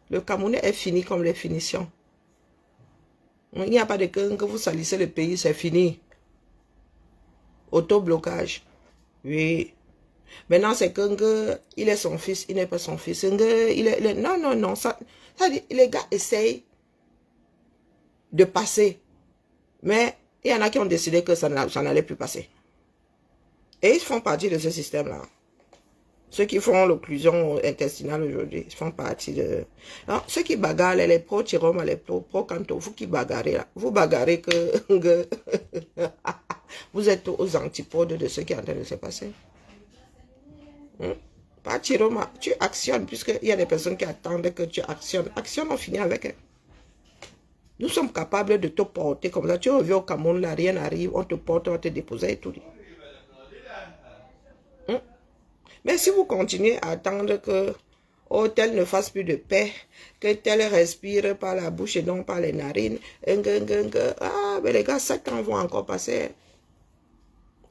S1: Le Camerounais est fini comme les finitions. Il n'y a pas de que vous salissez le pays, c'est fini. Auto-blocage. Oui. Maintenant, c'est que il est son fils, il n'est pas son fils. Non. Ça dit, les gars essayent de passer. Mais il y en a qui ont décidé que ça n'allait plus passer. Et ils font partie de ce système-là. Ceux qui font l'occlusion intestinale aujourd'hui, ils font partie de... Alors, ceux qui bagarrent, les pro-Tiroma, les pro-Canto, vous qui bagarrez là, vous bagarrez que vous êtes aux antipodes de ce qui est en train de se passer. Pas Tiroma, tu actionnes, puisqu'il y a des personnes qui attendent que tu actionnes. Actionne, on finit avec elle. Nous sommes capables de te porter comme ça. Tu reviens au Cameroun, là, rien n'arrive, on te porte, on va te déposer et tout. Mais si vous continuez à attendre que tel ne fasse plus de paix, que tel respire par la bouche et non par les narines, mais les gars, 7 ans vont encore passer.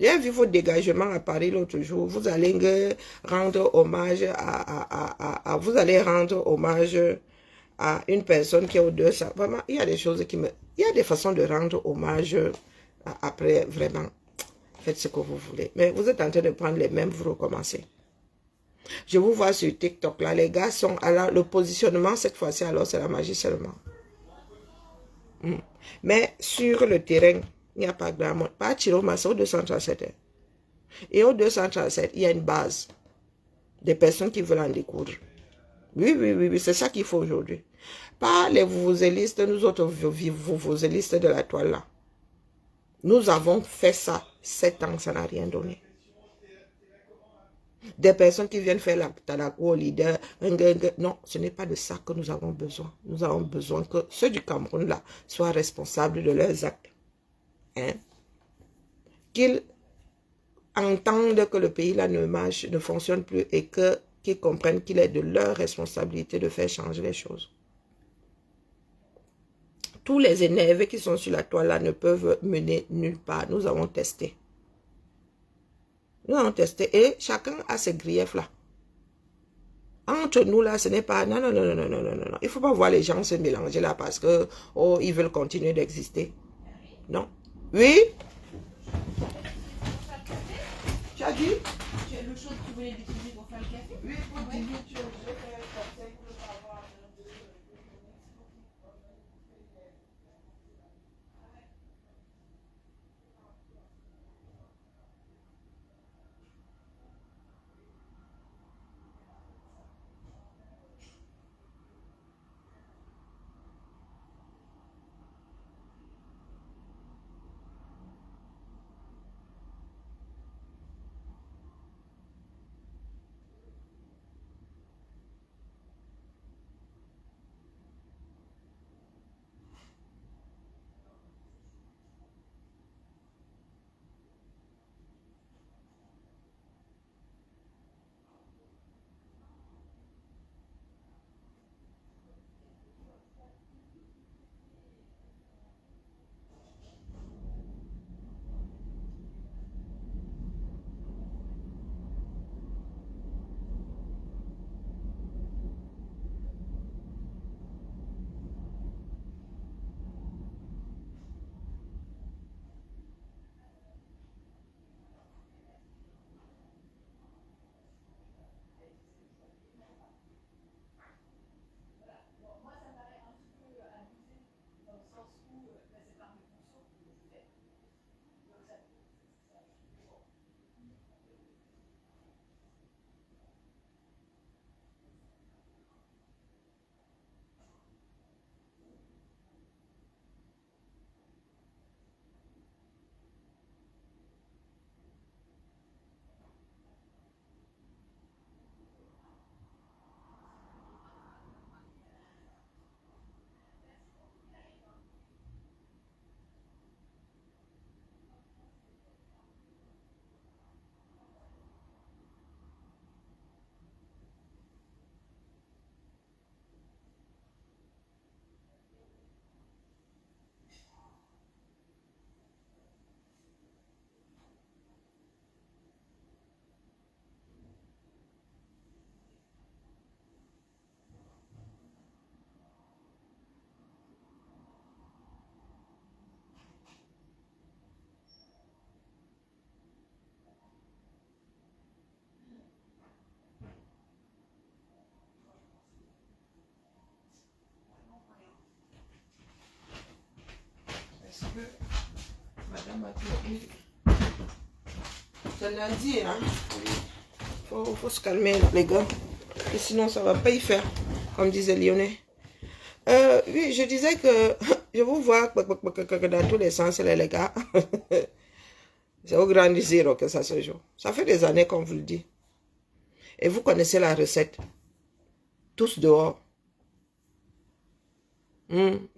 S1: J'ai vu vos dégagements à Paris l'autre jour. Vous allez rendre hommage vous allez rendre hommage à une personne qui est au-delà. Vraiment, il y a des choses qui me... Il y a des façons de rendre hommage après, vraiment. Faites ce que vous voulez. Mais vous êtes en train de prendre les mêmes, vous recommencez. Je vous vois sur TikTok, là, les gars sont... Alors, le positionnement, cette fois-ci, alors, c'est la magie seulement. Mais sur le terrain, il n'y a pas grand monde. Pas Chiroma, c'est au 237. Et au 237, il y a une base des personnes qui veulent en découdre. Oui, c'est ça qu'il faut aujourd'hui. Pas les vuvuzelistes, nous autres vuvuzelistes de la toile là. Nous avons fait ça 7 ans, ça n'a rien donné. Des personnes qui viennent faire la talako au leader. Non, ce n'est pas de ça que nous avons besoin. Nous avons besoin que ceux du Cameroun là soient responsables de leurs actes. Hein? Qu'ils entendent que le pays là ne marche, ne fonctionne plus et qu'ils comprennent qu'il est de leur responsabilité de faire changer les choses. Tous les énervés qui sont sur la toile là ne peuvent mener nulle part. Nous avons testé. Nous avons testé et chacun a ses griefs là. Entre nous là, ce n'est pas... Non. Il ne faut pas voir les gens se mélanger là parce que, oh, ils veulent continuer d'exister. Non. Oui? Tu as dit?
S2: Le chaud que tu voulais l'utiliser pour faire le café?
S1: Oui, pour 10 minutes, je vais faire un conseil pour le savoir. Est-ce que madame a dit... C'est lundi, hein? Faut se calmer, les gars. Et sinon, ça ne va pas y faire, comme disait Lyonnais. Oui, je disais que je vous vois dans tous les sens, les gars. C'est au grand zéro que ça se joue. Ça fait des années qu'on vous le dit. Et vous connaissez la recette. Tous dehors.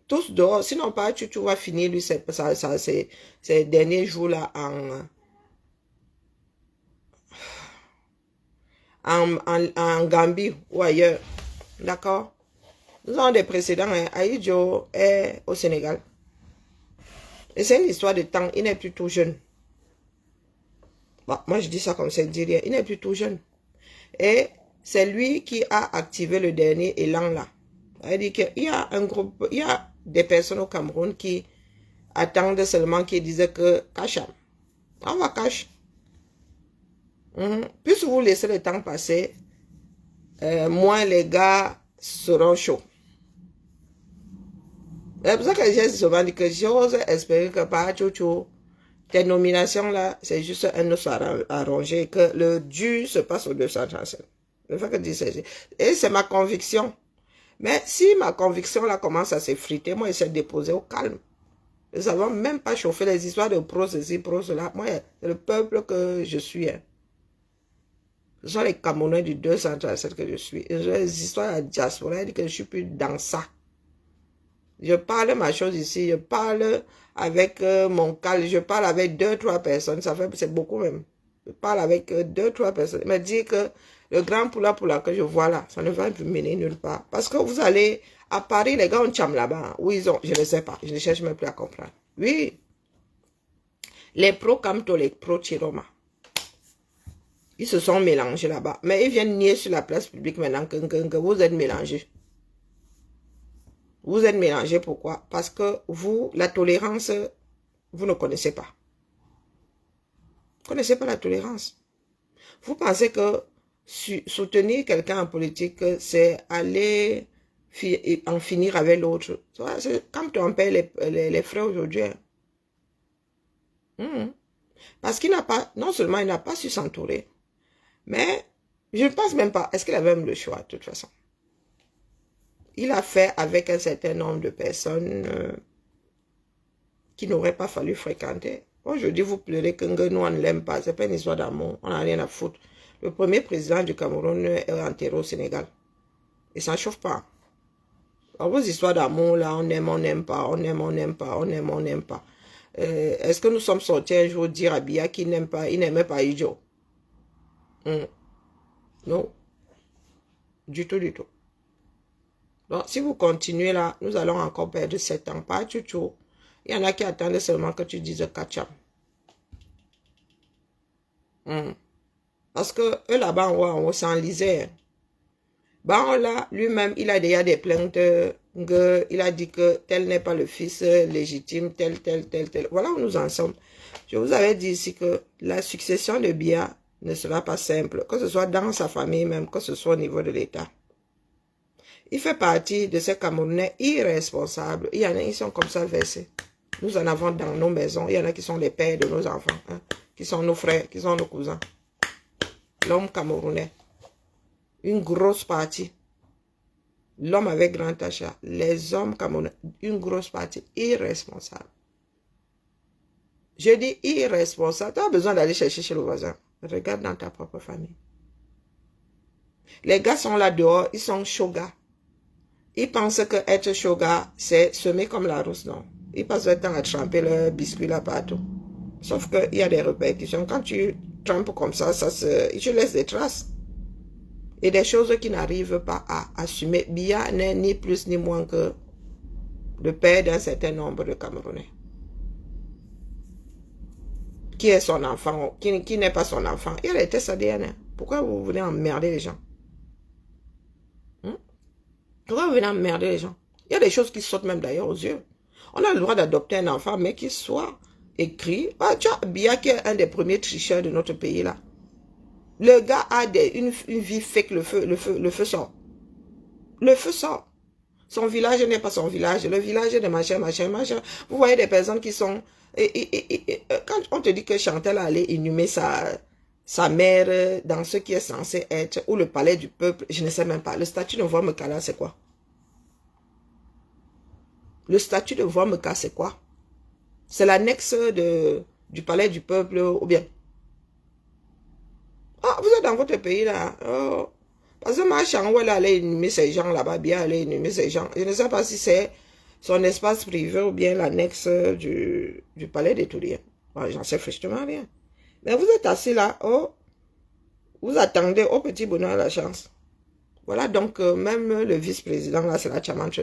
S1: Tous dehors. Sinon, pas, tu vas finir, lui, ces derniers jours-là en Gambie ou ailleurs. D'accord? Nous avons des précédents. Hein. Aïdjo est au Sénégal. Et c'est une histoire de temps. Il n'est plus tout jeune. Bon, moi, je dis ça comme ça, il dit rien. Il n'est plus tout jeune. Et c'est lui qui a activé le dernier élan là. C'est-à-dire qu'il y a un groupe, il y a des personnes au Cameroun qui attendent seulement, qui disaient que Kacham, on va cacher. Plus vous laissez le temps passer, moins les gars seront chauds. C'est pour ça que j'ai souvent dit que j'ose espérer que par Tchouchou, tes nominations là, c'est juste un os à ronger, que le dû se passe au 237. Et c'est ma conviction. Mais si ma conviction là commence à s'effriter, moi, j'essaie de déposer au calme. Nous n'avons même pas chauffé les histoires de pro ceci, pro cela. Moi, c'est le peuple que je suis. Hein. Ce sont les Camerounais du 237 que je suis. Les histoires à diaspora, que je suis plus dans ça. Je parle ma chose ici, je parle avec mon calme, je parle avec 2-3 personnes, c'est beaucoup même. Je parle avec 2-3 personnes. Il me dit que le grand poula que je vois là, ça ne va plus mener nulle part. Parce que vous allez à Paris, les gars ont cham là-bas. Où ils ont, je ne sais pas, je ne cherche même plus à comprendre. Oui. Les pros Kamto, les pros Chiroma. Ils se sont mélangés là-bas. Mais ils viennent nier sur la place publique maintenant que vous êtes mélangés. Vous êtes mélangés, pourquoi? Parce que vous, la tolérance, vous ne connaissez pas. Vous ne connaissez pas la tolérance. Vous pensez que soutenir quelqu'un en politique, c'est aller en finir avec l'autre. Quand on paye les frais aujourd'hui. Parce qu'il n'a pas, non seulement il n'a pas su s'entourer, mais je ne pense même pas, est-ce qu'il avait même le choix de toute façon? Il a fait avec un certain nombre de personnes qui n'auraient pas fallu fréquenter. Aujourd'hui, vous pleurez que nous, on ne l'aime pas. Ce n'est pas une histoire d'amour. On n'a rien à foutre. Le premier président du Cameroun est enterré au Sénégal. Et ça ne chauffe pas. Alors, vos histoires d'amour, là, on n'aime pas, on n'aime pas. Est-ce que nous sommes sortis un jour dire à Biya qu'il n'aime pas, il n'aimait pas Ijo? Non. Du tout, du tout. Donc, si vous continuez là, nous allons encore perdre 7 ans. Pas Tchouchou. Il y en a qui attendent seulement que tu dises Kacham. Parce que eux là-bas en haut, s'enlisaient. Bah là, lui-même, il a déjà des plaintes. Il a dit que tel n'est pas le fils légitime, tel. Voilà où nous en sommes. Je vous avais dit ici que la succession de Biya ne sera pas simple, que ce soit dans sa famille même, que ce soit au niveau de l'État. Il fait partie de ces Camerounais irresponsables. Il y en a qui sont comme ça versés. Nous en avons dans nos maisons. Il y en a qui sont les pères de nos enfants, hein, qui sont nos frères, qui sont nos cousins. L'homme camerounais. Une grosse partie. L'homme avec grand achat. Les hommes camerounais. Une grosse partie irresponsable. Je dis irresponsable. Tu as besoin d'aller chercher chez le voisin. Regarde dans ta propre famille. Les gars sont là dehors. Ils sont shogas. Ils pensent que être shoga, c'est semer comme la rousse, non. Ils passent le temps à tremper le biscuit là partout. Sauf qu'il y a des répétitions. Quand tu trempes comme ça, tu laisses des traces. Et des choses qui n'arrivent pas à assumer. Biya n'est ni plus ni moins que le père d'un certain nombre de Camerounais. Qui est son enfant, qui n'est pas son enfant. Il a été sa DNA. Pourquoi vous voulez emmerder les gens? Pourquoi vous venez emmerder les gens? Il y a des choses qui sautent même d'ailleurs aux yeux. On a le droit d'adopter un enfant, mais qu'il soit écrit. Ah, tu vois, Biya qui est un des premiers tricheurs de notre pays là. Le gars a une vie fake, le feu sort. Le feu sort. Son village n'est pas son village. Le village est de machin. Vous voyez des personnes qui sont... quand on te dit que Chantal allait inhumer sa mère dans ce qui est censé être, ou le palais du peuple, je ne sais même pas. Le statut de Voie-Mekala, c'est quoi? Le statut de Voie-Mekala, c'est quoi? C'est l'annexe du palais du peuple, ou bien? Ah, vous êtes dans votre pays là. Oh. Parce que ma chambre, elle allait inhumer ces gens là-bas, bien aller inhumer ces gens. Je ne sais pas si c'est son espace privé ou bien l'annexe du palais des Touriens. Bon, j'en sais franchement rien. Mais vous êtes assis là, oh, vous attendez au petit bonheur la chance. Voilà, donc même le vice-président là, c'est la Chamanche.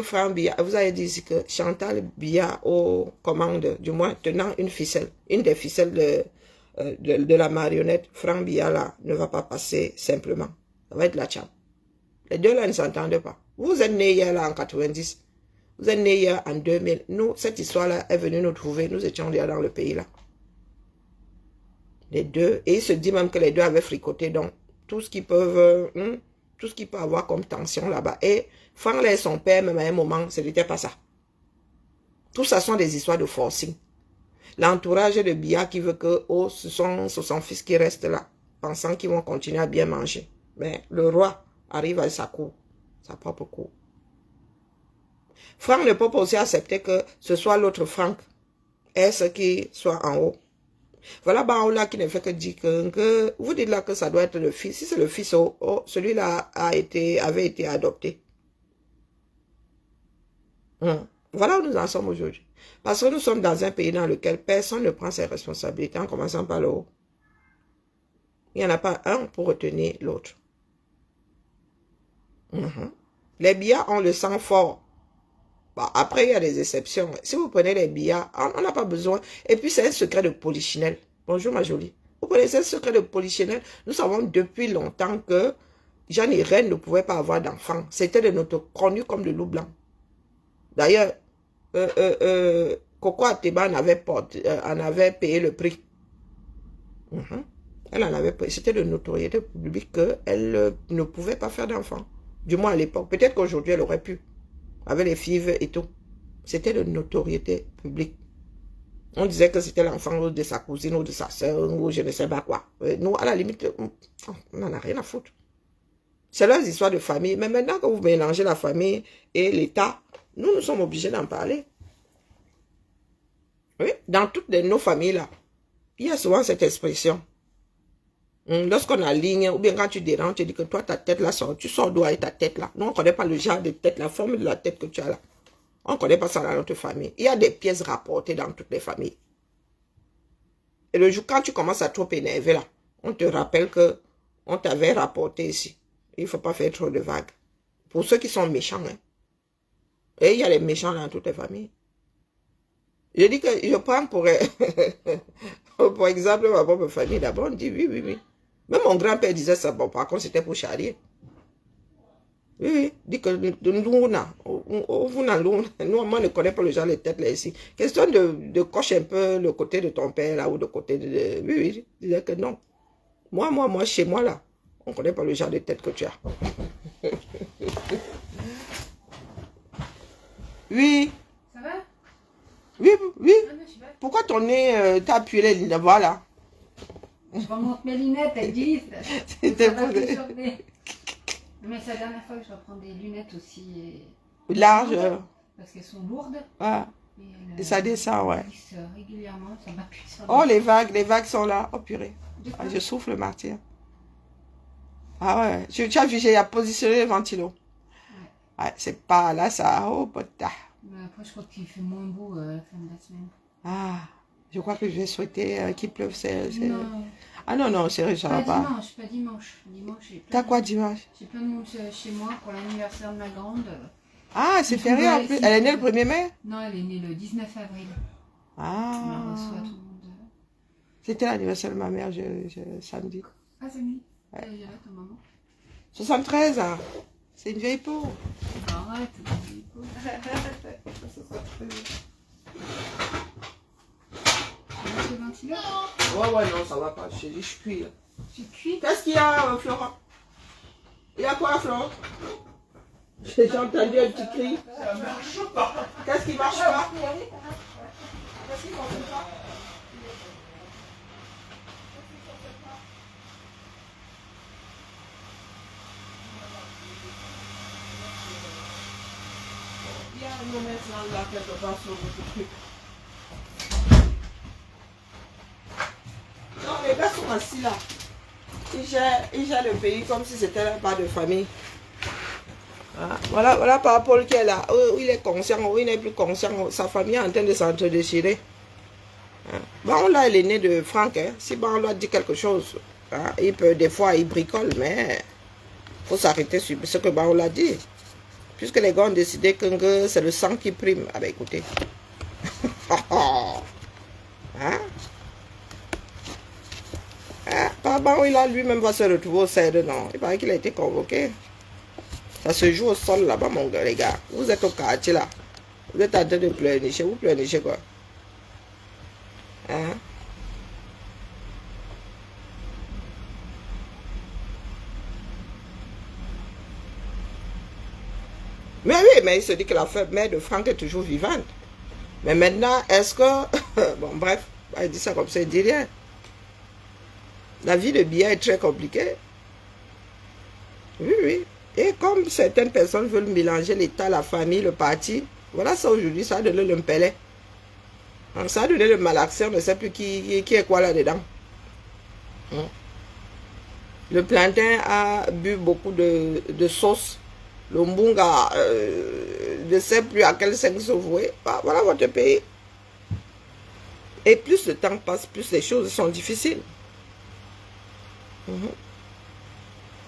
S1: Franck Biya, vous avez dit ici que Chantal Biya aux commandes, du moins tenant une ficelle, une des ficelles de la marionnette, Franck Biya là ne va pas passer simplement. Ça va être la chape. Les deux là ne s'entendent pas. Vous êtes né hier là en 90. Vous êtes né hier en 2000. Nous, cette histoire-là est venue nous trouver. Nous étions déjà dans le pays là. Les deux. Et il se dit même que les deux avaient fricoté. Donc, tout ce qu'ils peuvent, tout ce qu'il peut avoir comme tension là-bas. Et Franck et son père, même à un moment, ce n'était pas ça. Tout ça sont des histoires de forcing. L'entourage de Biya qui veut que ce sont son fils qui reste là, pensant qu'ils vont continuer à bien manger. Mais le roi arrive à sa cour, sa propre cour. Franck ne peut pas aussi accepter que ce soit l'autre Franck, est-ce qui soit en haut. Voilà Baola qui ne fait que dire que vous dites là que ça doit être le fils. Si c'est le fils, celui-là avait été adopté. Voilà où nous en sommes aujourd'hui. Parce que nous sommes dans un pays dans lequel personne ne prend ses responsabilités en commençant par le haut. Il n'y en a pas un pour retenir l'autre. Les Biya ont le sang fort. Bon, après, il y a des exceptions. Si vous prenez les Biya, on n'a pas besoin. Et puis, c'est un secret de polichinelle. Bonjour, ma jolie. Vous connaissez le secret de polichinelle? Nous savons depuis longtemps que Jeanne et Reine ne pouvaient pas avoir d'enfants. C'était de notre connu comme le loup blanc. D'ailleurs, Coco Ateba en avait payé le prix. Elle en avait payé. C'était de notoriété publique qu'elle ne pouvait pas faire d'enfants. Du moins à l'époque. Peut-être qu'aujourd'hui, elle aurait pu. Avec les fives et tout. C'était de notoriété publique. On disait que c'était l'enfant de sa cousine ou de sa soeur ou je ne sais pas quoi. Nous, à la limite, on n'en a rien à foutre. C'est leurs histoires de famille. Mais maintenant que vous mélangez la famille et l'État, nous sommes obligés d'en parler. Oui, dans toutes nos familles là, il y a souvent cette expression. Lorsqu'on aligne, ou bien quand tu déranges, tu dis que toi, ta tête là sort, tu sors d'où avec ta tête là. Nous, on ne connaît pas le genre de tête, la forme de la tête que tu as là. On ne connaît pas ça dans notre famille. Il y a des pièces rapportées dans toutes les familles. Et le jour, quand tu commences à trop énerver là, on te rappelle que on t'avait rapporté ici. Il ne faut pas faire trop de vagues. Pour ceux qui sont méchants, hein. Et il y a les méchants dans toutes les familles. Je dis que je prends pour exemple ma propre famille. D'abord, on dit oui. Même mon grand-père disait ça. Bon, par contre, c'était pour charrier. Oui. Dit que nous, moi, ne connais pas le genre de tête là ici. Question de cocher un peu le côté de ton père là ou le côté de... Oui. Disait que non. Moi, chez moi là, on ne connaît pas le genre de tête que tu as. Oui.
S2: Ça va?
S1: Oui.
S2: Ah, non, je sais pas.
S1: Pourquoi ton nez, t'as appuyé les lunettes? Voilà.
S2: Je remonte mes lunettes, elles disent.
S1: C'était
S2: Ça va
S1: pour
S2: plus choquer. Mais c'est la dernière fois que je reprends des lunettes aussi.
S1: large.
S2: Parce qu'elles sont lourdes.
S1: Ouais. Et ça descend, ouais.
S2: Régulièrement, ça m'appuie sur
S1: Oh, les vagues sont là. Oh, purée. Ah, je souffle le martyr. Ah ouais. Tu as vu, j'ai positionné le ventilo. Ouais, c'est pas là, ça. Oh, putain.
S2: Mais après, je crois qu'il fait moins beau la fin de la semaine.
S1: Ah, je crois que je vais souhaiter qu'il pleuve.
S2: Non.
S1: Ah non, sérieux, ça va pas.
S2: Pas dimanche. Dimanche,
S1: T'as quoi dimanche?
S2: j'ai plein de monde chez moi pour l'anniversaire de ma grande.
S1: Ah, c'est férié en plus. Elle est née le 1er mai?
S2: Non, elle est née le 19 avril.
S1: Ah.
S2: On reçoit tout le monde.
S1: C'était l'anniversaire de ma mère samedi.
S2: Ah, samedi?
S1: Ouais.
S2: Elle est là, ta maman?
S1: 73 ans. C'est une vieille peau.
S2: Arrête, c'est une peau. Tu veux ventiler?
S1: Ouais, non, ça va pas. Je dis, je cuis là.
S2: Tu cuis?
S1: Qu'est-ce qu'il y a, Florent? Il y a quoi, Florent? J'ai entendu un petit cri. Ça marche pas. Qu'est-ce qui marche pas? Qu'est-ce qui fonctionne pas? Il y a une mauvaise là quelque part sur votre truc. Non, les gars sont assis là. Ils gèrent le pays comme si c'était leur part de famille. Ah, voilà par Paul qui est là. Il est conscient, il n'est plus conscient. Sa famille est en train de s'entre-déchirer. Bon, là, il est né de Franck. Hein. Si on lui dit quelque chose, il peut, des fois, il bricole, mais il faut s'arrêter sur ce que on l'a dit. Puisque les gars ont décidé que c'est le sang qui prime. Ah ben écoutez. Hein? Pardon, il a lui-même va se retrouver au CED, non. Il paraît qu'il a été convoqué. Ça se joue au sol là-bas, mon gars, les gars. Vous êtes au quartier là. Vous êtes en train de pleurnicher. Vous pleurnichez quoi? Hein? Mais oui, mais il se dit que la mère de Franck est toujours vivante. Mais maintenant, est-ce que... bon, bref, il dit ça comme ça, il dit rien. La vie de Biya est très compliquée. Oui, oui. Et comme certaines personnes veulent mélanger l'État, la famille, le parti, voilà ça aujourd'hui, ça a donné le mpelé. Ça a donné le malaxé, on ne sait plus qui est quoi là-dedans. Le plantain a bu beaucoup de sauce. Le mbunga ne sait plus à quel sens se vouer. Voilà votre pays. Et plus le temps passe, plus les choses sont difficiles.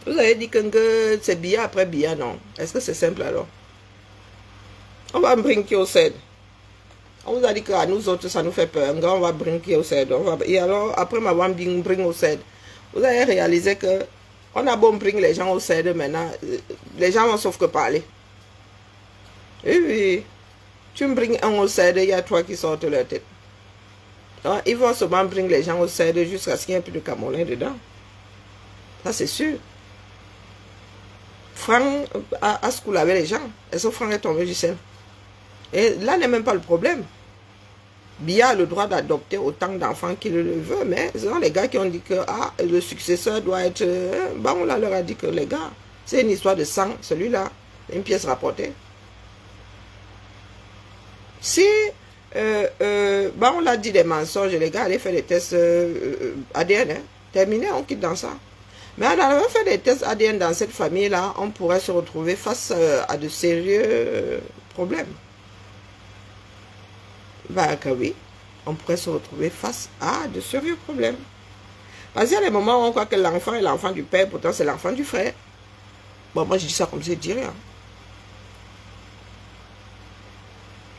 S1: Vous avez dit que c'est Biya après Biya, non? Est-ce que c'est simple alors? On va brinquer au CED. On vous a dit qu'à nous autres, ça nous fait peur. On va brinquer au CED. Et alors, après m'avoir bring au CED, vous avez réalisé que on a beau bring les gens au CED maintenant, les gens n'ont sauf que parler. Oui, oui. Tu me bring un au CED, il y a trois qui sortent leur tête. Donc, ils vont seulement bring les gens au CED jusqu'à ce qu'il n'y ait plus de Camerounais dedans. Ça, c'est sûr. Franck a scoullavé les gens. Est-ce que Franck est tombé du ciel? Et là n'est même pas le problème. Biya a le droit d'adopter autant d'enfants qu'il le veut, mais ce sont les gars qui ont dit que le successeur doit être... on leur a dit que les gars, c'est une histoire de sang, celui-là, une pièce rapportée. Si on l'a dit des mensonges, les gars allaient faire des tests ADN, hein, terminé, on quitte dans ça. Mais en allant faire des tests ADN dans cette famille-là, on pourrait se retrouver face à de sérieux problèmes. Ben que oui, on pourrait se retrouver face à de sérieux problèmes. Parce qu'il y a des moments où on croit que l'enfant est l'enfant du père, pourtant c'est l'enfant du frère. Bon, moi je dis ça comme ça, je dis rien.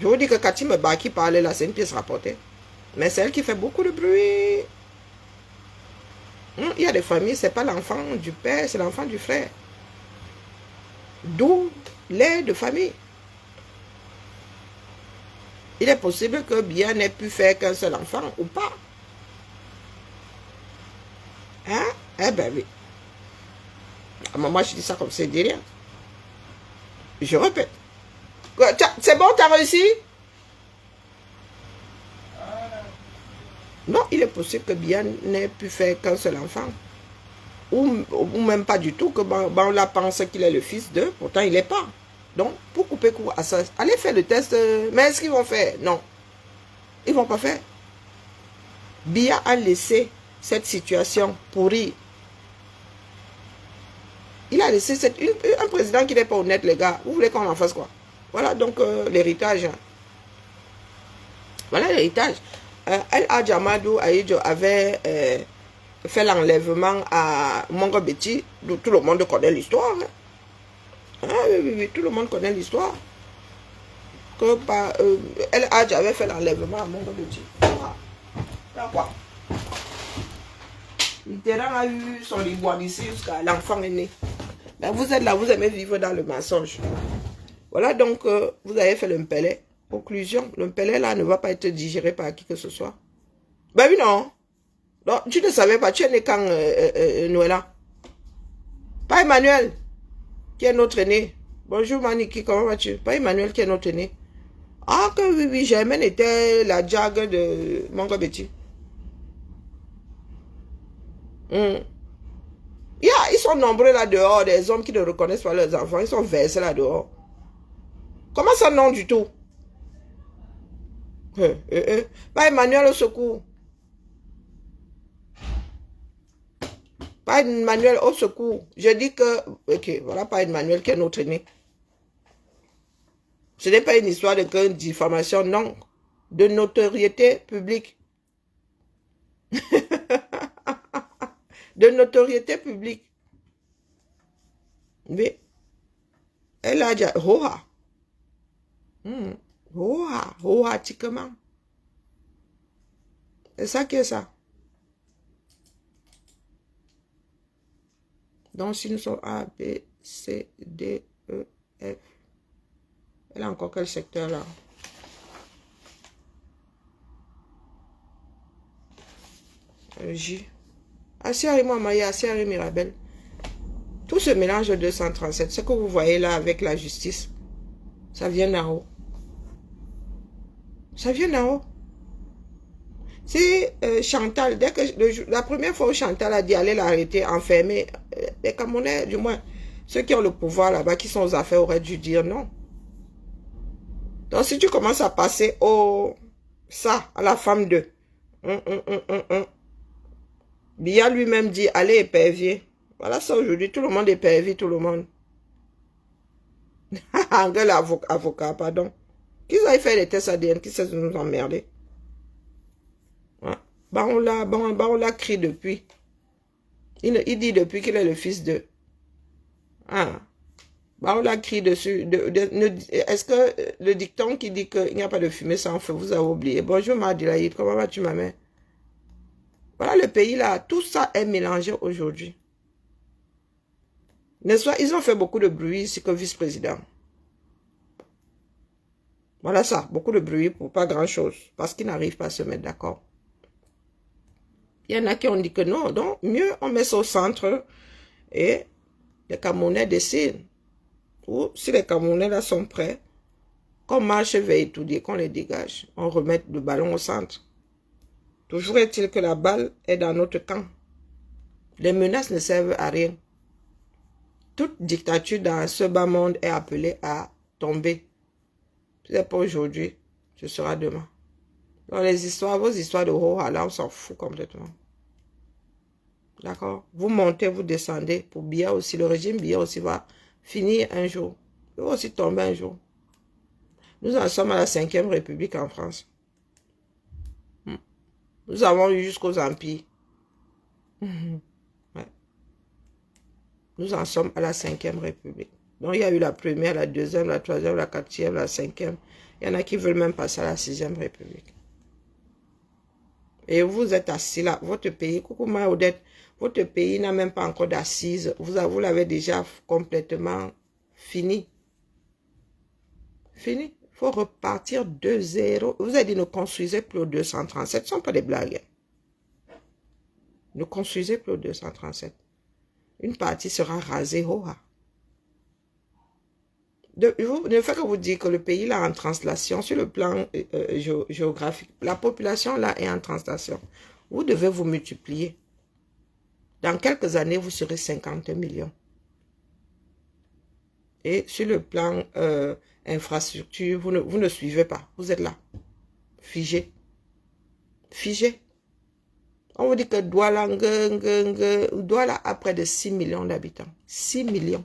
S1: Je vous dis que Cathy Meba qui parlait là, c'est une pièce rapportée. Mais c'est elle qui fait beaucoup de bruit. Il y a des familles, c'est pas l'enfant du père, c'est l'enfant du frère. D'où l'aide de famille. Il est possible que Biya n'ait pu faire qu'un seul enfant ou pas. Hein? Eh ben oui. Moi, je dis ça comme ça, je dis rien. Je répète. C'est bon, t'as réussi? Non, il est possible que Biya n'ait pu faire qu'un seul enfant. Ou même pas du tout, que Banla pense qu'il est le fils d'eux, pourtant il n'est pas. Donc, pour couper court à ça, allez faire le test. Mais est-ce qu'ils vont faire? Non. Ils ne vont pas faire. Biya a laissé cette situation pourrir. Il a laissé un président qui n'est pas honnête, les gars. Vous voulez qu'on en fasse quoi? Voilà donc l'héritage. Voilà l'héritage. El Hadj Amadou Ahidjo avait fait l'enlèvement à Mongobeti. Tout le monde connaît l'histoire. Hein? Oui, tout le monde connaît l'histoire. Que El Hadj avait fait l'enlèvement à Mongobeti. Quoi? Mitterrand a eu son liboire ici jusqu'à l'enfant est né. Ben, vous êtes là, vous aimez vivre dans le mensonge. Voilà donc, vous avez fait le mpelé. Conclusion, le mpelé là ne va pas être digéré par qui que ce soit. Ben oui, non. Non, tu ne savais pas, tu es né quand Noëlla? Pas Emmanuel, qui est notre aîné. Bonjour Maniki, comment vas-tu? Pas Emmanuel qui est notre aîné. Ah que oui, oui, Germaine était la digue de Mongobeti. Ils sont nombreux là dehors, des hommes qui ne reconnaissent pas leurs enfants, ils sont versés là dehors. Comment ça non du tout? Pas Emmanuel au secours. Pas Emmanuel au secours. Je dis que, ok, voilà pas Emmanuel qui est notre aîné. Ce n'est pas une histoire de diffamation, non. De notoriété publique. De notoriété publique. Oui. Elle a déjà... Hoha. Hoha. Hohatiquement. C'est ça qui est ça. Donc, si nous sommes A, B, C, D, E, F. Elle a encore quel secteur là? J. Asiari Moamaya, Asiari Mirabel. Tout ce mélange de 237, ce que vous voyez là avec la justice, ça vient d'en haut. Ça vient d'en haut. Si Chantal, dès que la première fois où Chantal a dit aller l'arrêter, enfermer, les Camerounais, du moins, ceux qui ont le pouvoir là-bas, qui sont aux affaires, auraient dû dire non. Donc si tu commences à passer ça, à la femme de Biya lui-même dit, allez épervier. Voilà ça aujourd'hui, tout le monde épervie, tout le monde. Angèle avocat, pardon. Qui a fait les tests ADN, qui sait nous emmerder? On l'a crie depuis. Il dit depuis qu'il est le fils de. On l'a crie dessus. Est-ce que le dicton qui dit qu'il n'y a pas de fumée sans feu, vous avez oublié? Bonjour Madilaïd, comment vas-tu ma mère? Voilà le pays là, tout ça est mélangé aujourd'hui. N'est-ce pas? Ils ont fait beaucoup de bruit ici que vice-président. Voilà ça, beaucoup de bruit pour pas grand-chose, parce qu'ils n'arrivent pas à se mettre d'accord. Il y en a qui ont dit que non, donc mieux on met ça au centre et les Camerounais décident. Ou si les Camerounais là sont prêts, qu'on marche vers étudier, qu'on les dégage, on remet le ballon au centre. Toujours est-il que la balle est dans notre camp. Les menaces ne servent à rien. Toute dictature dans ce bas monde est appelée à tomber. Ce n'est pas aujourd'hui, ce sera demain. Donc les histoires, vos histoires de Hoha, là, on s'en fout complètement. D'accord? Vous montez, vous descendez. Pour Biya aussi, le régime Biya aussi va finir un jour. Il va aussi tomber un jour. Nous en sommes à la 5e République en France. Nous avons eu jusqu'aux empires. Ouais. Nous en sommes à la 5e République. Donc il y a eu la première, la deuxième, la troisième, la quatrième, la 5e. Il y en a qui veulent même passer à la 6e République. Et vous êtes assis là, votre pays, coucou ma Odette, votre pays n'a même pas encore d'assises. Vous l'avez déjà complètement fini. Fini. Il faut repartir de zéro. Vous avez dit ne construisez plus au 237. Ce ne sont pas des blagues. Ne construisez plus au 237. Une partie sera rasée. Ne fait que vous dire que le pays là en translation, sur le plan géographique, la population là est en translation. Vous devez vous multiplier. Dans quelques années, vous serez 50 millions. Et sur le plan infrastructure, vous ne suivez pas. Vous êtes là. Figé. Figé. On vous dit que Douala a près de 6 millions d'habitants. 6 millions.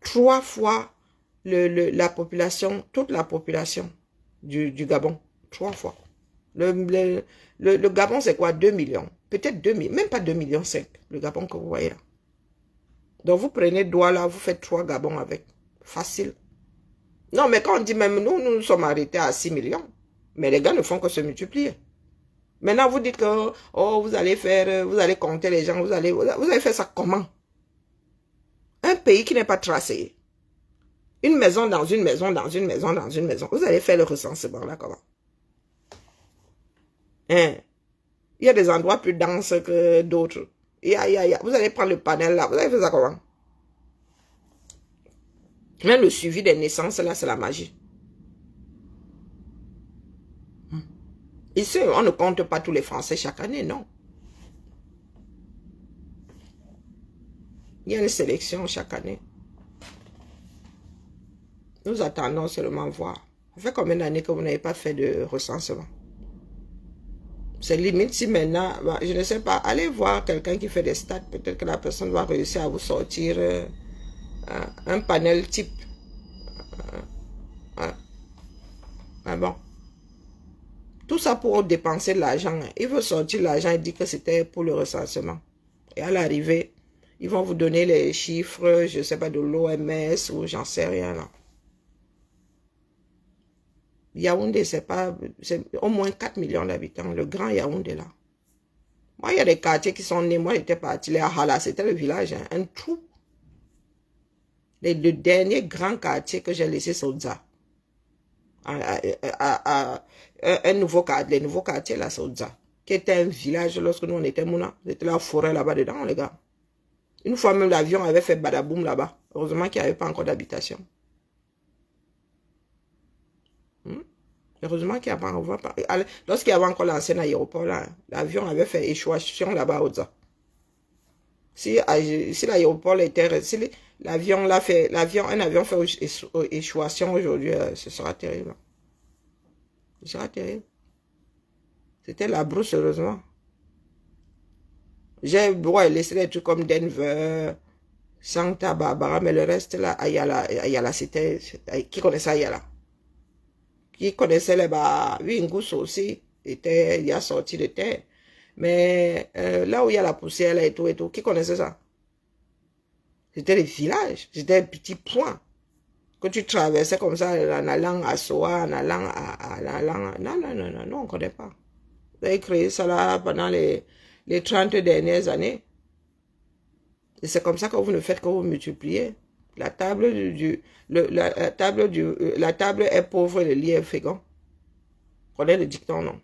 S1: 3 fois la population, toute la population du Gabon. 3 fois. Le Gabon, c'est quoi? 2 millions. Peut-être 2 millions, même pas 2 millions 5. Le Gabon que vous voyez là. Donc vous prenez Douala, vous faites 3 Gabons avec. Facile. Non, mais quand on dit même nous sommes arrêtés à 6 millions. Mais les gars ne font que se multiplier. Maintenant, vous dites que oh, vous allez compter les gens, vous allez faire ça comment? Un pays qui n'est pas tracé. Une maison dans une maison, dans une maison, dans une maison. Vous allez faire le recensement là comment? Hein? Il y a des endroits plus denses que d'autres. Vous allez prendre le panel là, vous allez faire ça comment? Même le suivi des naissances là, c'est la magie. Ici, on ne compte pas tous les Français chaque année, non. Il y a une sélection chaque année. Nous attendons seulement voir. Ça fait combien d'années que vous n'avez pas fait de recensement? C'est limite si maintenant, je ne sais pas, allez voir quelqu'un qui fait des stats, peut-être que la personne va réussir à vous sortir un panel type. Bon. Tout ça pour dépenser de l'argent. Il veut sortir l'argent, il dit que c'était pour le recensement. Et à l'arrivée, Ils vont vous donner les chiffres, je ne sais pas, de l'OMS ou j'en sais rien là. Yaoundé, c'est au moins 4 millions d'habitants, le grand Yaoundé là. Moi, il y a des quartiers qui sont nés, moi j'étais parti, les Ahala, c'était le village, hein, un trou. Le dernier grand quartier que j'ai laissé, c'est Oudza. Un nouveau quartier, les nouveaux quartiers là, c'est Oudza, qui était un village lorsque nous on était mouna. C'était la forêt là-bas dedans, les gars. Une fois même l'avion avait fait badaboum là-bas. Heureusement qu'il n'y avait pas encore d'habitation. Heureusement qu'il n'y a pas encore. Lorsqu'il y avait encore l'ancien aéroport là, l'avion avait fait échouation là-bas à Oudza. Si l'aéroport était, si l'avion l'a fait, un avion fait échouation aujourd'hui, ce sera terrible. Ce sera terrible. C'était la brousse, heureusement. J'ai laissé des trucs comme Denver, Santa Barbara, mais le reste là, Ayala, c'était, qui connaissait Ayala? Qui connaissait les bas, Wingus aussi, il a sorti de terre. Mais là où il y a la poussière là et tout, qui connaissait ça? C'était les villages, c'était un petit point que tu traversais comme ça en allant à Soa, en allant non, on ne connaît pas. Vous avez créé ça là pendant les 30 dernières années. Et c'est comme ça que vous ne faites que vous multipliez. La table la table est pauvre et le lit est fécond. Prenez le dicton, non.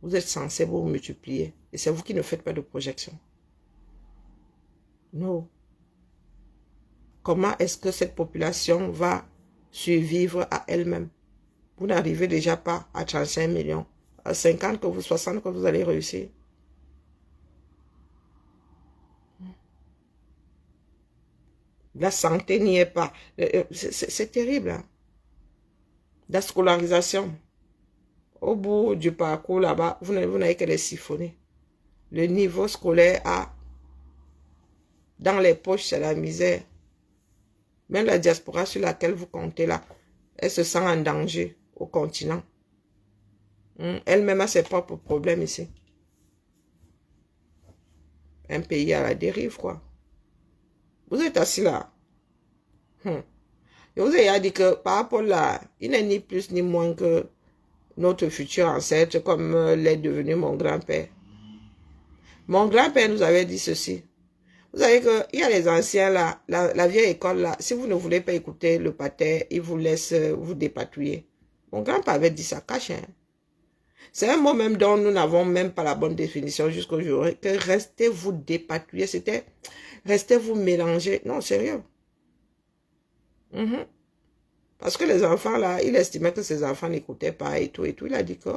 S1: Vous êtes censé vous multiplier. Et c'est vous qui ne faites pas de projection. Non. Comment est-ce que cette population va survivre à elle-même? Vous n'arrivez déjà pas à 35 millions. À 50, 60 que vous allez réussir. La santé n'y est pas. C'est terrible. Hein? La scolarisation. Au bout du parcours là-bas, vous n'avez que des siphonnés. Le niveau scolaire dans les poches, c'est la misère. Même la diaspora sur laquelle vous comptez là, elle se sent en danger au continent. Elle-même a ses propres problèmes ici. Un pays à la dérive, quoi. Vous êtes assis là. Je vous ai dit que par rapport là, il n'est ni plus ni moins que notre futur ancêtre, comme l'est devenu mon grand-père. Mon grand-père nous avait dit ceci. Vous savez qu'il y a les anciens là, la vieille école là, si vous ne voulez pas écouter le pater, il vous laisse vous dépatouiller. Mon grand-père avait dit ça, cache. Hein? C'est un mot même dont nous n'avons même pas la bonne définition jusqu'aujourd'hui, que restez vous dépatouiller, c'était restez vous mélanger. Non, sérieux. Parce que les enfants là, il estimait que ses enfants n'écoutaient pas et tout. Il a dit que,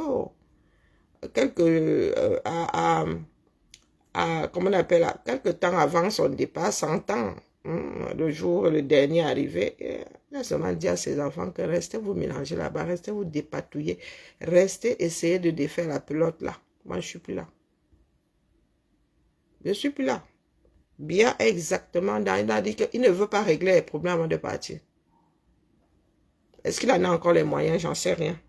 S1: comment on appelle, quelques temps avant son départ, 100 ans, le jour, le dernier arrivé, il a seulement dit à ses enfants que restez vous mélanger là-bas, restez vous dépatouiller, restez essayer de défaire la pelote là. Moi, je ne suis plus là. Je ne suis plus là. Bien exactement, il a dit qu'il ne veut pas régler les problèmes avant de partir. Est-ce qu'il en a encore les moyens? J'en sais rien.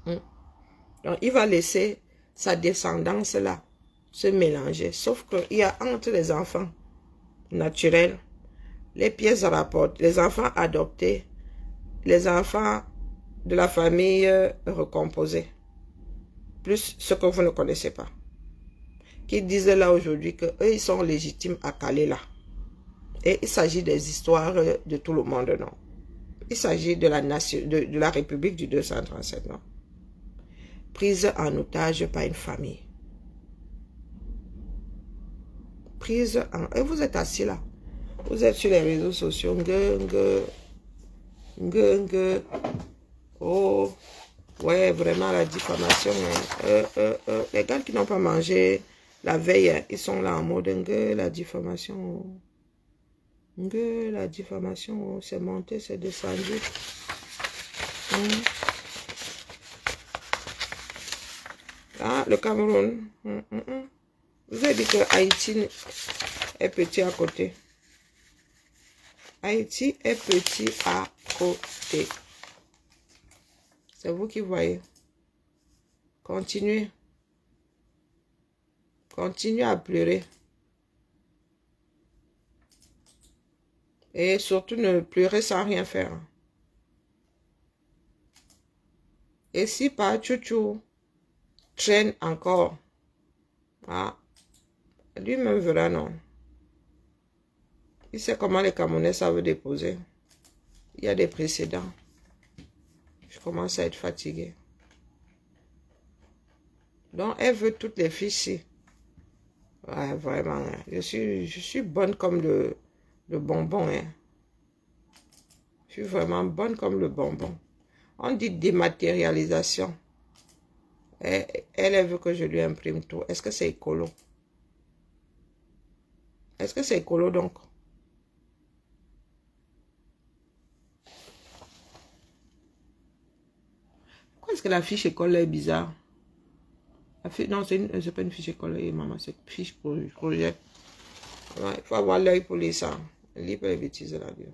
S1: Donc, il va laisser sa descendance là se mélanger. Sauf qu'il y a entre les enfants naturels, les pièces à rapport, les enfants adoptés, les enfants de la famille recomposée, plus ce que vous ne connaissez pas, qui disent là aujourd'hui qu'eux, ils sont légitimes à caler là. Et il s'agit des histoires de tout le monde, non. Il s'agit de la nation, de la République du 237, non. Prise en otage par une famille. Prise en... Et vous êtes assis là. Vous êtes sur les réseaux sociaux. Oh, ouais, vraiment la diffamation. Les gars qui n'ont pas mangé la veille, ils sont là en mode la diffamation. La diffamation, c'est monté, c'est descendu. Ah, le Cameroun. Vous avez dit que Haïti est petit à côté. Haïti est petit à côté. C'est vous qui voyez. Continuez. Continuez à pleurer. Et surtout, ne pleurer sans rien faire. Et si pas Chouchou traîne encore, ah, lui-même verra non. Il sait comment les Camerounais savent déposer. Il y a des précédents. Je commence à être fatiguée. Donc, elle veut toutes les filles ici. Ouais, vraiment. Hein. Je suis bonne comme le bonbon. Hein. Je suis vraiment bonne comme le bonbon. On dit dématérialisation. Elle veut que je lui imprime tout. Est-ce que c'est écolo? Est-ce que c'est écolo donc? Pourquoi est-ce que la fiche école est bizarre? Non, c'est pas une fiche école, maman, c'est une fiche projet. Ouais, il faut avoir l'œil pour lire ça. Lire pas les bêtises là-dedans.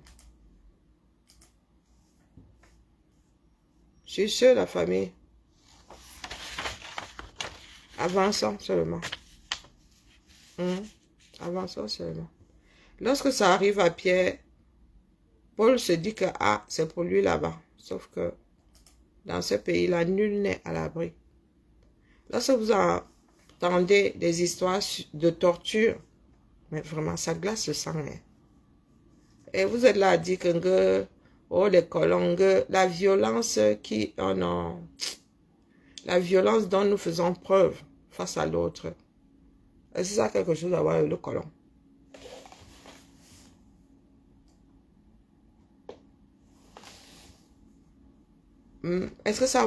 S1: Je suis sûre, la famille. Avançons seulement. Avançons seulement. Lorsque ça arrive à Pierre, Paul se dit que ah, c'est pour lui là-bas. Sauf que dans ce pays-là, nul n'est à l'abri. Lorsque vous entendez des histoires de torture, mais vraiment, ça glace le sang. Hein. Et vous êtes là à dire que oh, les colons, la violence la violence dont nous faisons preuve face à l'autre. Est-ce que ça a quelque chose à voir avec le colon? Est-ce que ça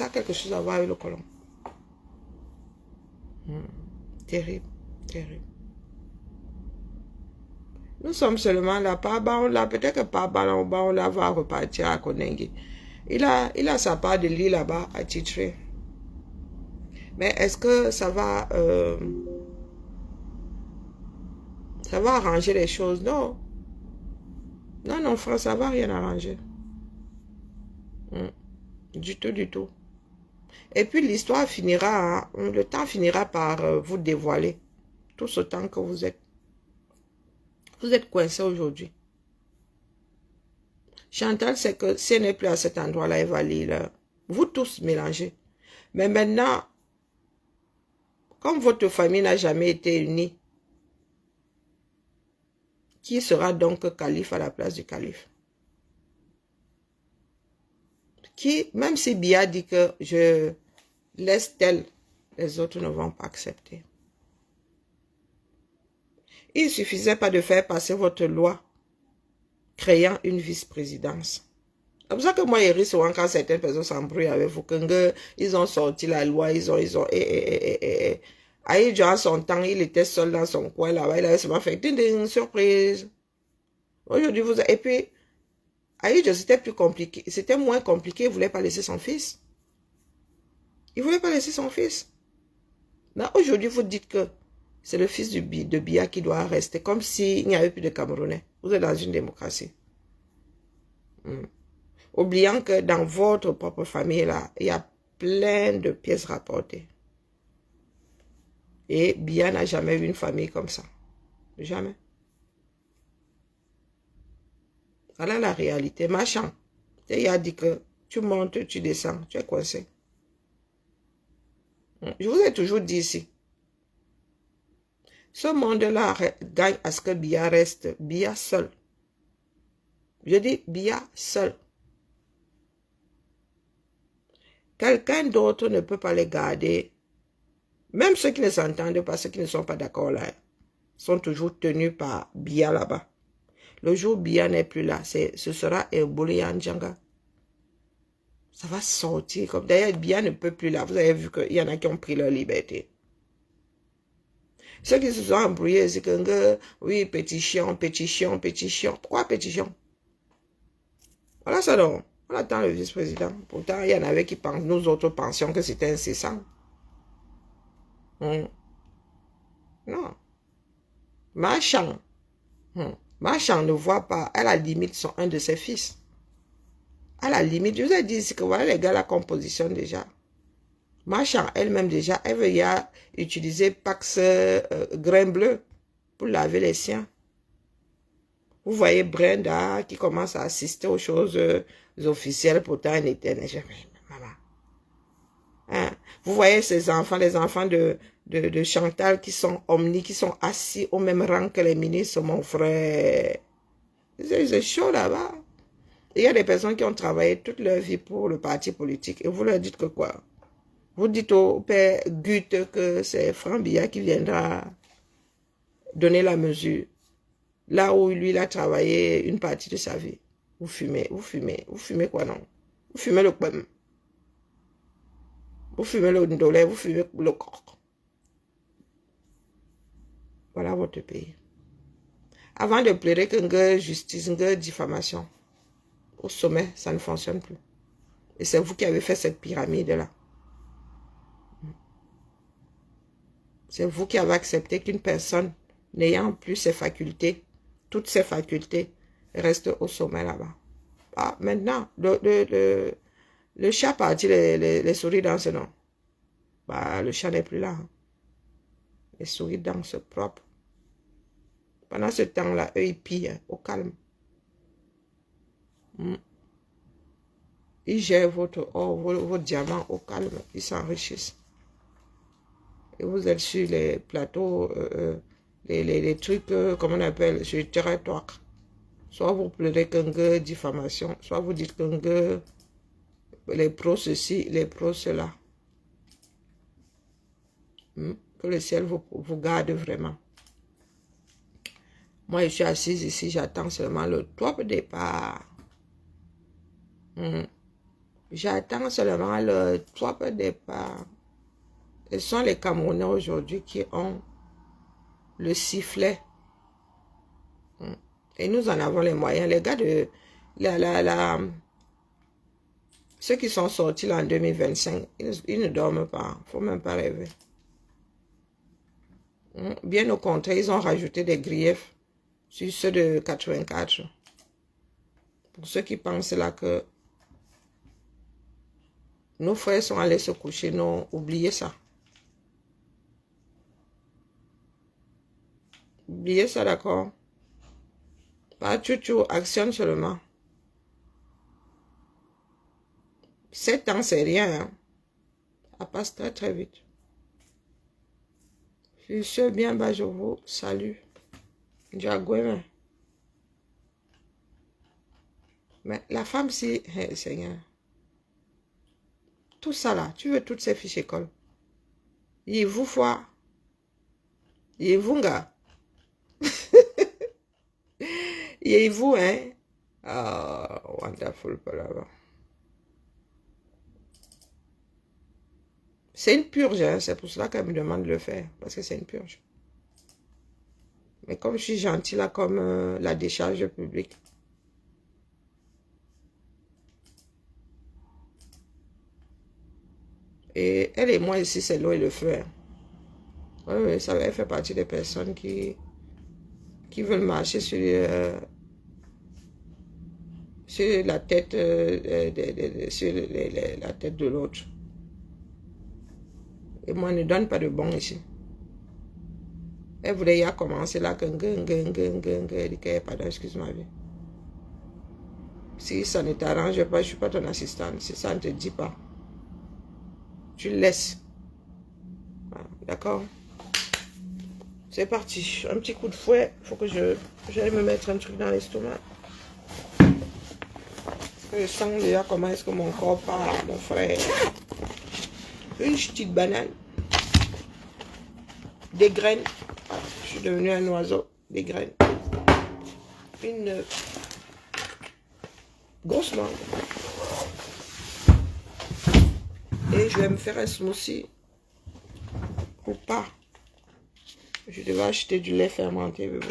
S1: a quelque chose à voir avec le colon? Terrible, terrible. Nous sommes seulement là, peut-être que on la va repartir à Konengi. Il a sa part de lit là-bas à titrer. Mais est-ce que ça va arranger les choses? Non. Non, non, frère, ça va rien arranger. Du tout, du tout. Et puis l'histoire finira, le temps finira par vous dévoiler tout ce temps que vous êtes. Vous êtes coincé aujourd'hui. Chantal, c'est que si elle n'est plus à cet endroit-là, elle va lire. Vous tous mélangez. Mais maintenant, comme votre famille n'a jamais été unie, qui sera donc calife à la place du calife? Qui, même si Bia dit que je laisse tel, les autres ne vont pas accepter. Il ne suffisait pas de faire passer votre loi créant une vice-présidence. C'est pour ça que moi, il risque souvent quand certaines personnes s'embrouillent avec vous, ils ont sorti la loi, Aïe, durant son temps, il était seul dans son coin là-bas, il avait seulement fait une surprise. Aujourd'hui, et puis, Aïe, c'était plus compliqué, c'était moins compliqué, il ne voulait pas laisser son fils. Il ne voulait pas laisser son fils. Aujourd'hui, vous dites que c'est le fils de Bia qui doit rester, comme s'il n'y avait plus de Camerounais. Vous êtes dans une démocratie. Oubliant que dans votre propre famille, là, il y a plein de pièces rapportées. Et Bia n'a jamais eu une famille comme ça. Jamais. Voilà la réalité. Machin. Il a dit que tu montes, tu descends, tu es coincé. Je vous ai toujours dit ici. Ce monde-là gagne à ce que Bia reste. Bia seul. Je dis Bia seul. Quelqu'un d'autre ne peut pas les garder. Même ceux qui ne s'entendent pas, ceux qui ne sont pas d'accord là, sont toujours tenus par Bia là-bas. Le jour où Bia n'est plus là, ce sera Ebouli Andjanga. Ça va sortir comme... D'ailleurs, Bia ne peut plus là. Vous avez vu qu'il y en a qui ont pris leur liberté. Ceux qui se sont embrouillés, c'est que, oui, pétition. Pourquoi pétition? Voilà ça donc. On attend le vice-président. Pourtant, il y en avait qui pensent, nous autres pensions que c'était incessant. Non. Marchand. Marchand ne voit pas, à la limite, un de ses fils. À la limite, je vous ai dit ici que voilà les gars, la composition déjà. Marchand, elle-même déjà, elle veut y utiliser Pax grain bleu pour laver les siens. Vous voyez Brenda qui commence à assister aux choses officielles, pourtant elle était... Maman. Hein? Vous voyez ces enfants, les enfants de Chantal qui sont omnis, qui sont assis au même rang que les ministres, mon frère. C'est chaud là-bas. Il y a des personnes qui ont travaillé toute leur vie pour le parti politique. Et vous leur dites que quoi? Vous dites au père Gutte que c'est Franck Biya qui viendra donner la mesure. Là où lui, il a travaillé une partie de sa vie. Vous fumez quoi non? Vous fumez le poème. Vous fumez le ndolé, vous fumez le coq. Voilà votre pays. Avant de pleurer que justice, que diffamation, au sommet, ça ne fonctionne plus. Et c'est vous qui avez fait cette pyramide-là. C'est vous qui avez accepté qu'une personne n'ayant plus ses facultés, toutes ses facultés, reste au sommet là-bas. Ah, maintenant, le chat partit, les souris dansent, non? Bah, le chat n'est plus là. Hein. Les souris dansent propre. Pendant ce temps-là, eux, ils pillent au calme. Ils gèrent votre or, vos diamants au calme. Ils s'enrichissent. Et vous êtes sur les plateaux, les trucs, comment on appelle, sur le territoire. Soit vous pleurez qu'un diffamation, soit vous dites qu'un les pros ceci, les pros cela. Que le ciel vous garde vraiment. Moi, je suis assise ici, j'attends seulement le top départ. J'attends seulement le top départ. Ce sont les Camerounais aujourd'hui qui ont le sifflet. Et nous en avons les moyens. Les gars de... ceux qui sont sortis là en 2025, ils ne dorment pas. Il ne faut même pas rêver. Bien au contraire, ils ont rajouté des griefs sur ceux de 84. Pour ceux qui pensent là que nos frères sont allés se coucher, non, oubliez ça. Oubliez ça, d'accord? Pas chouchou, actionne seulement. 7 ans, c'est rien. Hein? Ça passe très très vite. Je suis bien bas, je vous salue. Diagoué. Mais la femme, si, hey, Seigneur. Tout ça là, tu veux toutes ces fiches école. Il vous foi. Il vous gars. Il vous, hein. Oh, wonderful, là-bas. C'est une purge, hein? C'est pour cela qu'elle me demande de le faire. Parce que c'est une purge. Mais comme je suis gentille là, comme la décharge publique. Et elle et moi ici, c'est l'eau et le feu. Hein. Oui, ça fait partie des personnes qui veulent marcher sur la tête, sur la tête de l'autre. Et moi, ne donne pas de bon ici. Elle voulait y commencer là, pardon, excuse-moi. Si ça ne t'arrange pas, je ne suis pas ton assistante. Si ça ne te dit pas, tu laisses. D'accord? C'est parti. Un petit coup de fouet. Il faut que j'aille me mettre un truc dans l'estomac. Je sens déjà comment est-ce que mon corps parle, mon frère. Une petite banane. Des graines. Je suis devenu un oiseau. Des graines. Une grosse mangue. Et je vais me faire un smoothie. Ou pas. Je devais acheter du lait fermenté. Mais bon.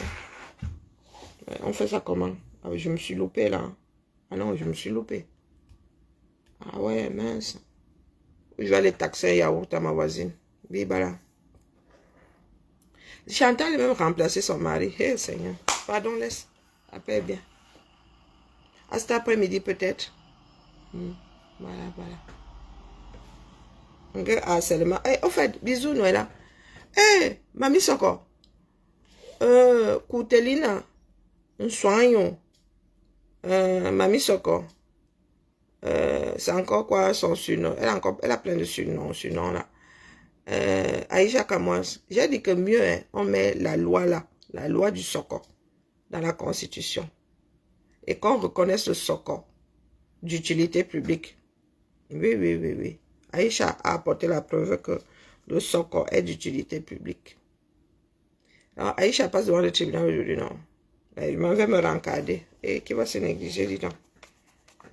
S1: On fait ça comment? Ah, je me suis loupé là. Ah non, je me suis loupé. Ah ouais, mince. Je vais aller taxer un yaourt à ma voisine. Bibala. Chantal a même remplacé son mari. Hé, Seigneur. Pardon, laisse. Après, bien. À cet après-midi, peut-être. Voilà, voilà. Ok, harcèlement. Eh, au fait, bisous, Noëlla. Eh, mamie Soko. Koutelina. un soignant, Mamie Soko. C'est encore quoi son surnom? Elle a plein de surnoms là. Aïcha Kamwas, j'ai dit que mieux, hein, on met la loi là, la loi du Soko, dans la Constitution. Et qu'on reconnaisse le Soko d'utilité publique. Oui, oui, oui, oui. Aïcha a apporté la preuve que le Soko est d'utilité publique. Alors, Aïcha passe devant le tribunal aujourd'hui, non? Il m'avait me rencarder. Et qui va se négliger, dis donc?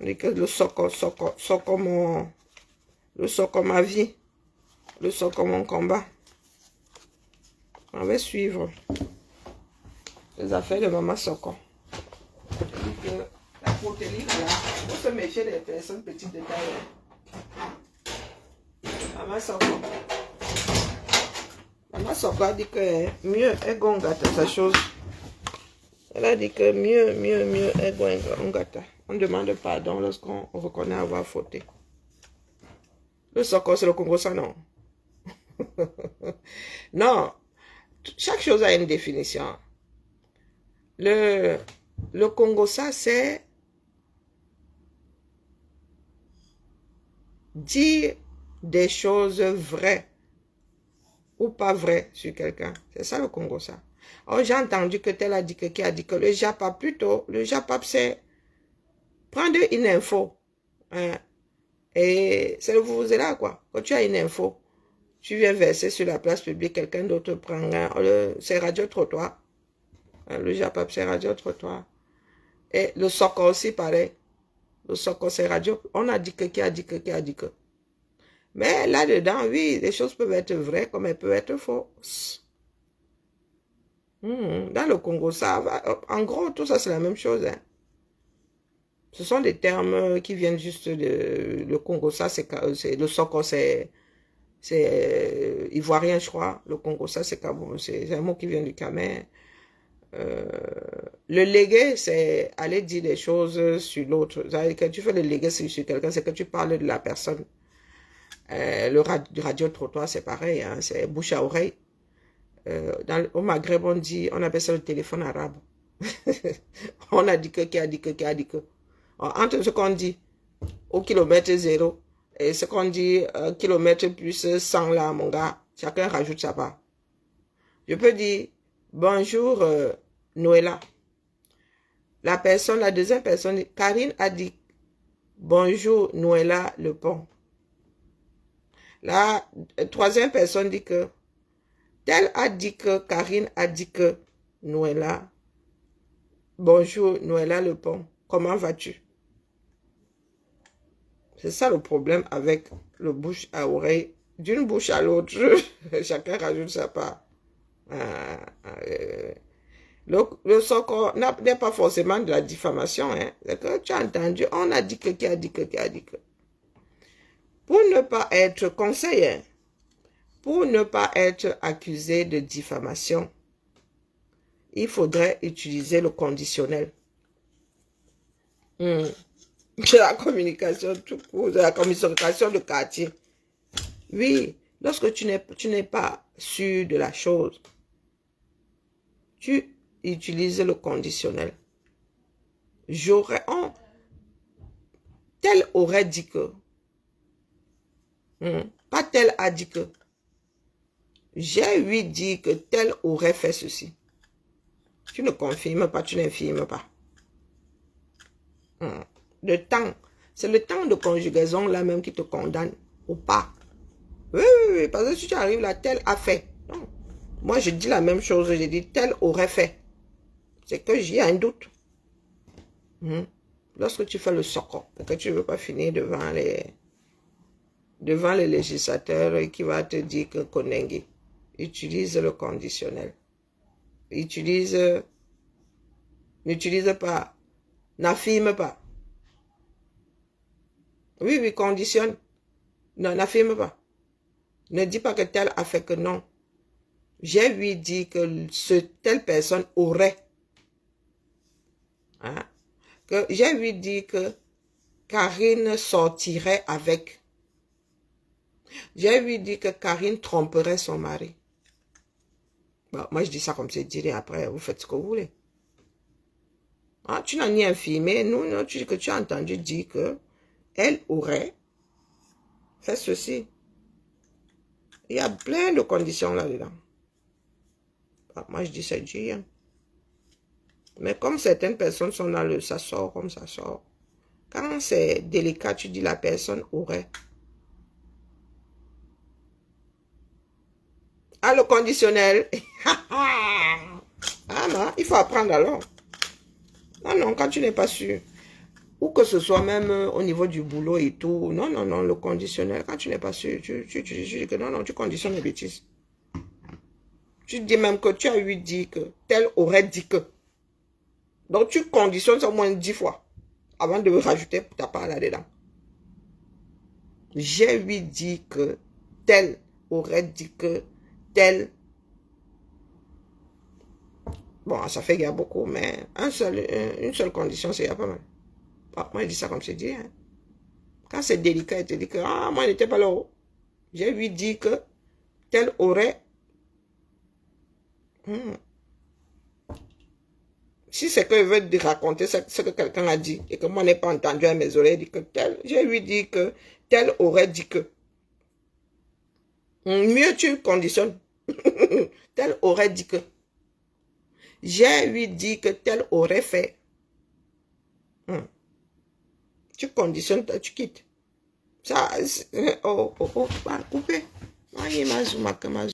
S1: On dit que le Soko ma vie. Le Soko mon combat. On va suivre les affaires de Maman Soko. On dit que la poterie, là, il faut se méfier des personnes petites de taille. Maman Soko. Maman Soko a dit que mieux est gongata sa chose. Elle a dit que mieux est gongata. On demande pardon lorsqu'on reconnaît avoir fauté. Le Soko, c'est le Congo, ça non. Non. Chaque chose a une définition. Le Congo, ça, c'est dire des choses vraies ou pas vraies sur quelqu'un. C'est ça le Congo, ça. Oh, j'ai entendu que tel a dit que qui a dit que le JAPAP plutôt. Le JAPAP, c'est prendre une info. Hein, et c'est le vous là, quoi. Quand tu as une info, tu viens verser sur la place publique, quelqu'un d'autre prend. C'est radio-trottoir. Le JAPAP, c'est radio-trottoir. Et le Soko aussi, pareil. Le Soko, c'est radio. On a dit que qui a dit que qui a dit que. Mais là-dedans, oui, les choses peuvent être vraies comme elles peuvent être fausses. Dans le Congo, ça va. En gros, tout ça, c'est la même chose. Hein. Ce sont des termes qui viennent juste de... Le Congo, ça, c'est le Soko, c'est ivoirien, je crois. Le Congo, ça, c'est un mot qui vient du Camer. Le légué, c'est aller dire des choses sur l'autre. Quand tu fais le légué sur quelqu'un, c'est que tu parles de la personne. Le radio-trottoir, c'est pareil, hein, c'est bouche à oreille. Au Maghreb, on appelle ça le téléphone arabe. On a dit que, qui a dit que, qui a dit que. Entre ce qu'on dit au kilomètre 0 et ce qu'on dit kilomètre plus 100 là, mon gars, chacun rajoute sa part. Je peux dire bonjour Noëlla. La deuxième personne, Karine a dit bonjour Noëlla Le Pont. La troisième personne dit que tel a dit que Karine a dit que Noëlla. Bonjour Noëlla Le Pont. Comment vas-tu? C'est ça le problème avec le bouche à oreille. D'une bouche à l'autre, chacun rajoute sa part. Le Soko n'est pas forcément de la diffamation. Hein. C'est que tu as entendu, on a dit que qui a dit que qui a dit que. Pour ne pas être conseiller, pour ne pas être accusé de diffamation, il faudrait utiliser le conditionnel. De la communication tout court, de la communication de quartier. Oui, lorsque tu n'es pas sûr de la chose, tu utilises le conditionnel. Tel aurait dit que. Pas tel a dit que. J'ai lui dit que tel aurait fait ceci. Tu ne confirmes pas, tu n'infirmes pas. Le temps, c'est le temps de conjugaison là même qui te condamne ou pas. Oui, parce que si tu arrives là, tel a fait. Non. Moi, je dis la même chose, je dis tel aurait fait. C'est que j'ai un doute. Lorsque tu fais le Soko, que tu ne veux pas finir devant les législateurs qui va te dire que Konengi, utilise le conditionnel. N'utilise pas, n'affirme pas. Oui, conditionne. Non, n'affirme pas. Ne dis pas que tel a fait que non. J'ai lui dit que telle personne aurait. Hein? Que j'ai lui dit que Karine sortirait avec. J'ai lui dit que Karine tromperait son mari. Bon, moi, je dis ça comme c'est dit, et après, vous faites ce que vous voulez. Ah, tu n'as ni infirmé, non, que tu as entendu dire que elle aurait fait ceci. Il y a plein de conditions là-dedans. Ah, moi, je dis c'est Dieu. Hein. Mais comme certaines personnes sont dans le ça sort comme ça sort. Quand c'est délicat, tu dis la personne aurait. Ah, le conditionnel. Ah non, il faut apprendre alors. Non, non, quand tu n'es pas sûr. Ou que ce soit même au niveau du boulot et tout. Non, non, non, le conditionnel, quand tu n'es pas sûr, tu dis que non, non, tu conditionnes les bêtises. Tu dis même que tu as eu dit que, tel aurait dit que. Donc tu conditionnes ça au moins 10 fois avant de rajouter ta part là-dedans. J'ai lui dit que, tel aurait dit que, tel. Bon, ça fait qu'il y a beaucoup, mais une seule condition, c'est pas mal. Bon, moi, je dis ça comme c'est dit. Hein. Quand c'est délicat, il te dit que, ah, moi, il n'était pas là-haut. J'ai lui dit que, tel aurait. Si c'est que je veux te raconter ce que quelqu'un a dit et que moi, je n'ai pas entendu à mes oreilles, dit que tel, j'ai lui dit que, tel aurait dit que. Mieux tu conditionnes. Tel aurait dit que. J'ai lui dit que tel aurait fait. Tu conditionnes, tu quittes. Ça, oh, couper.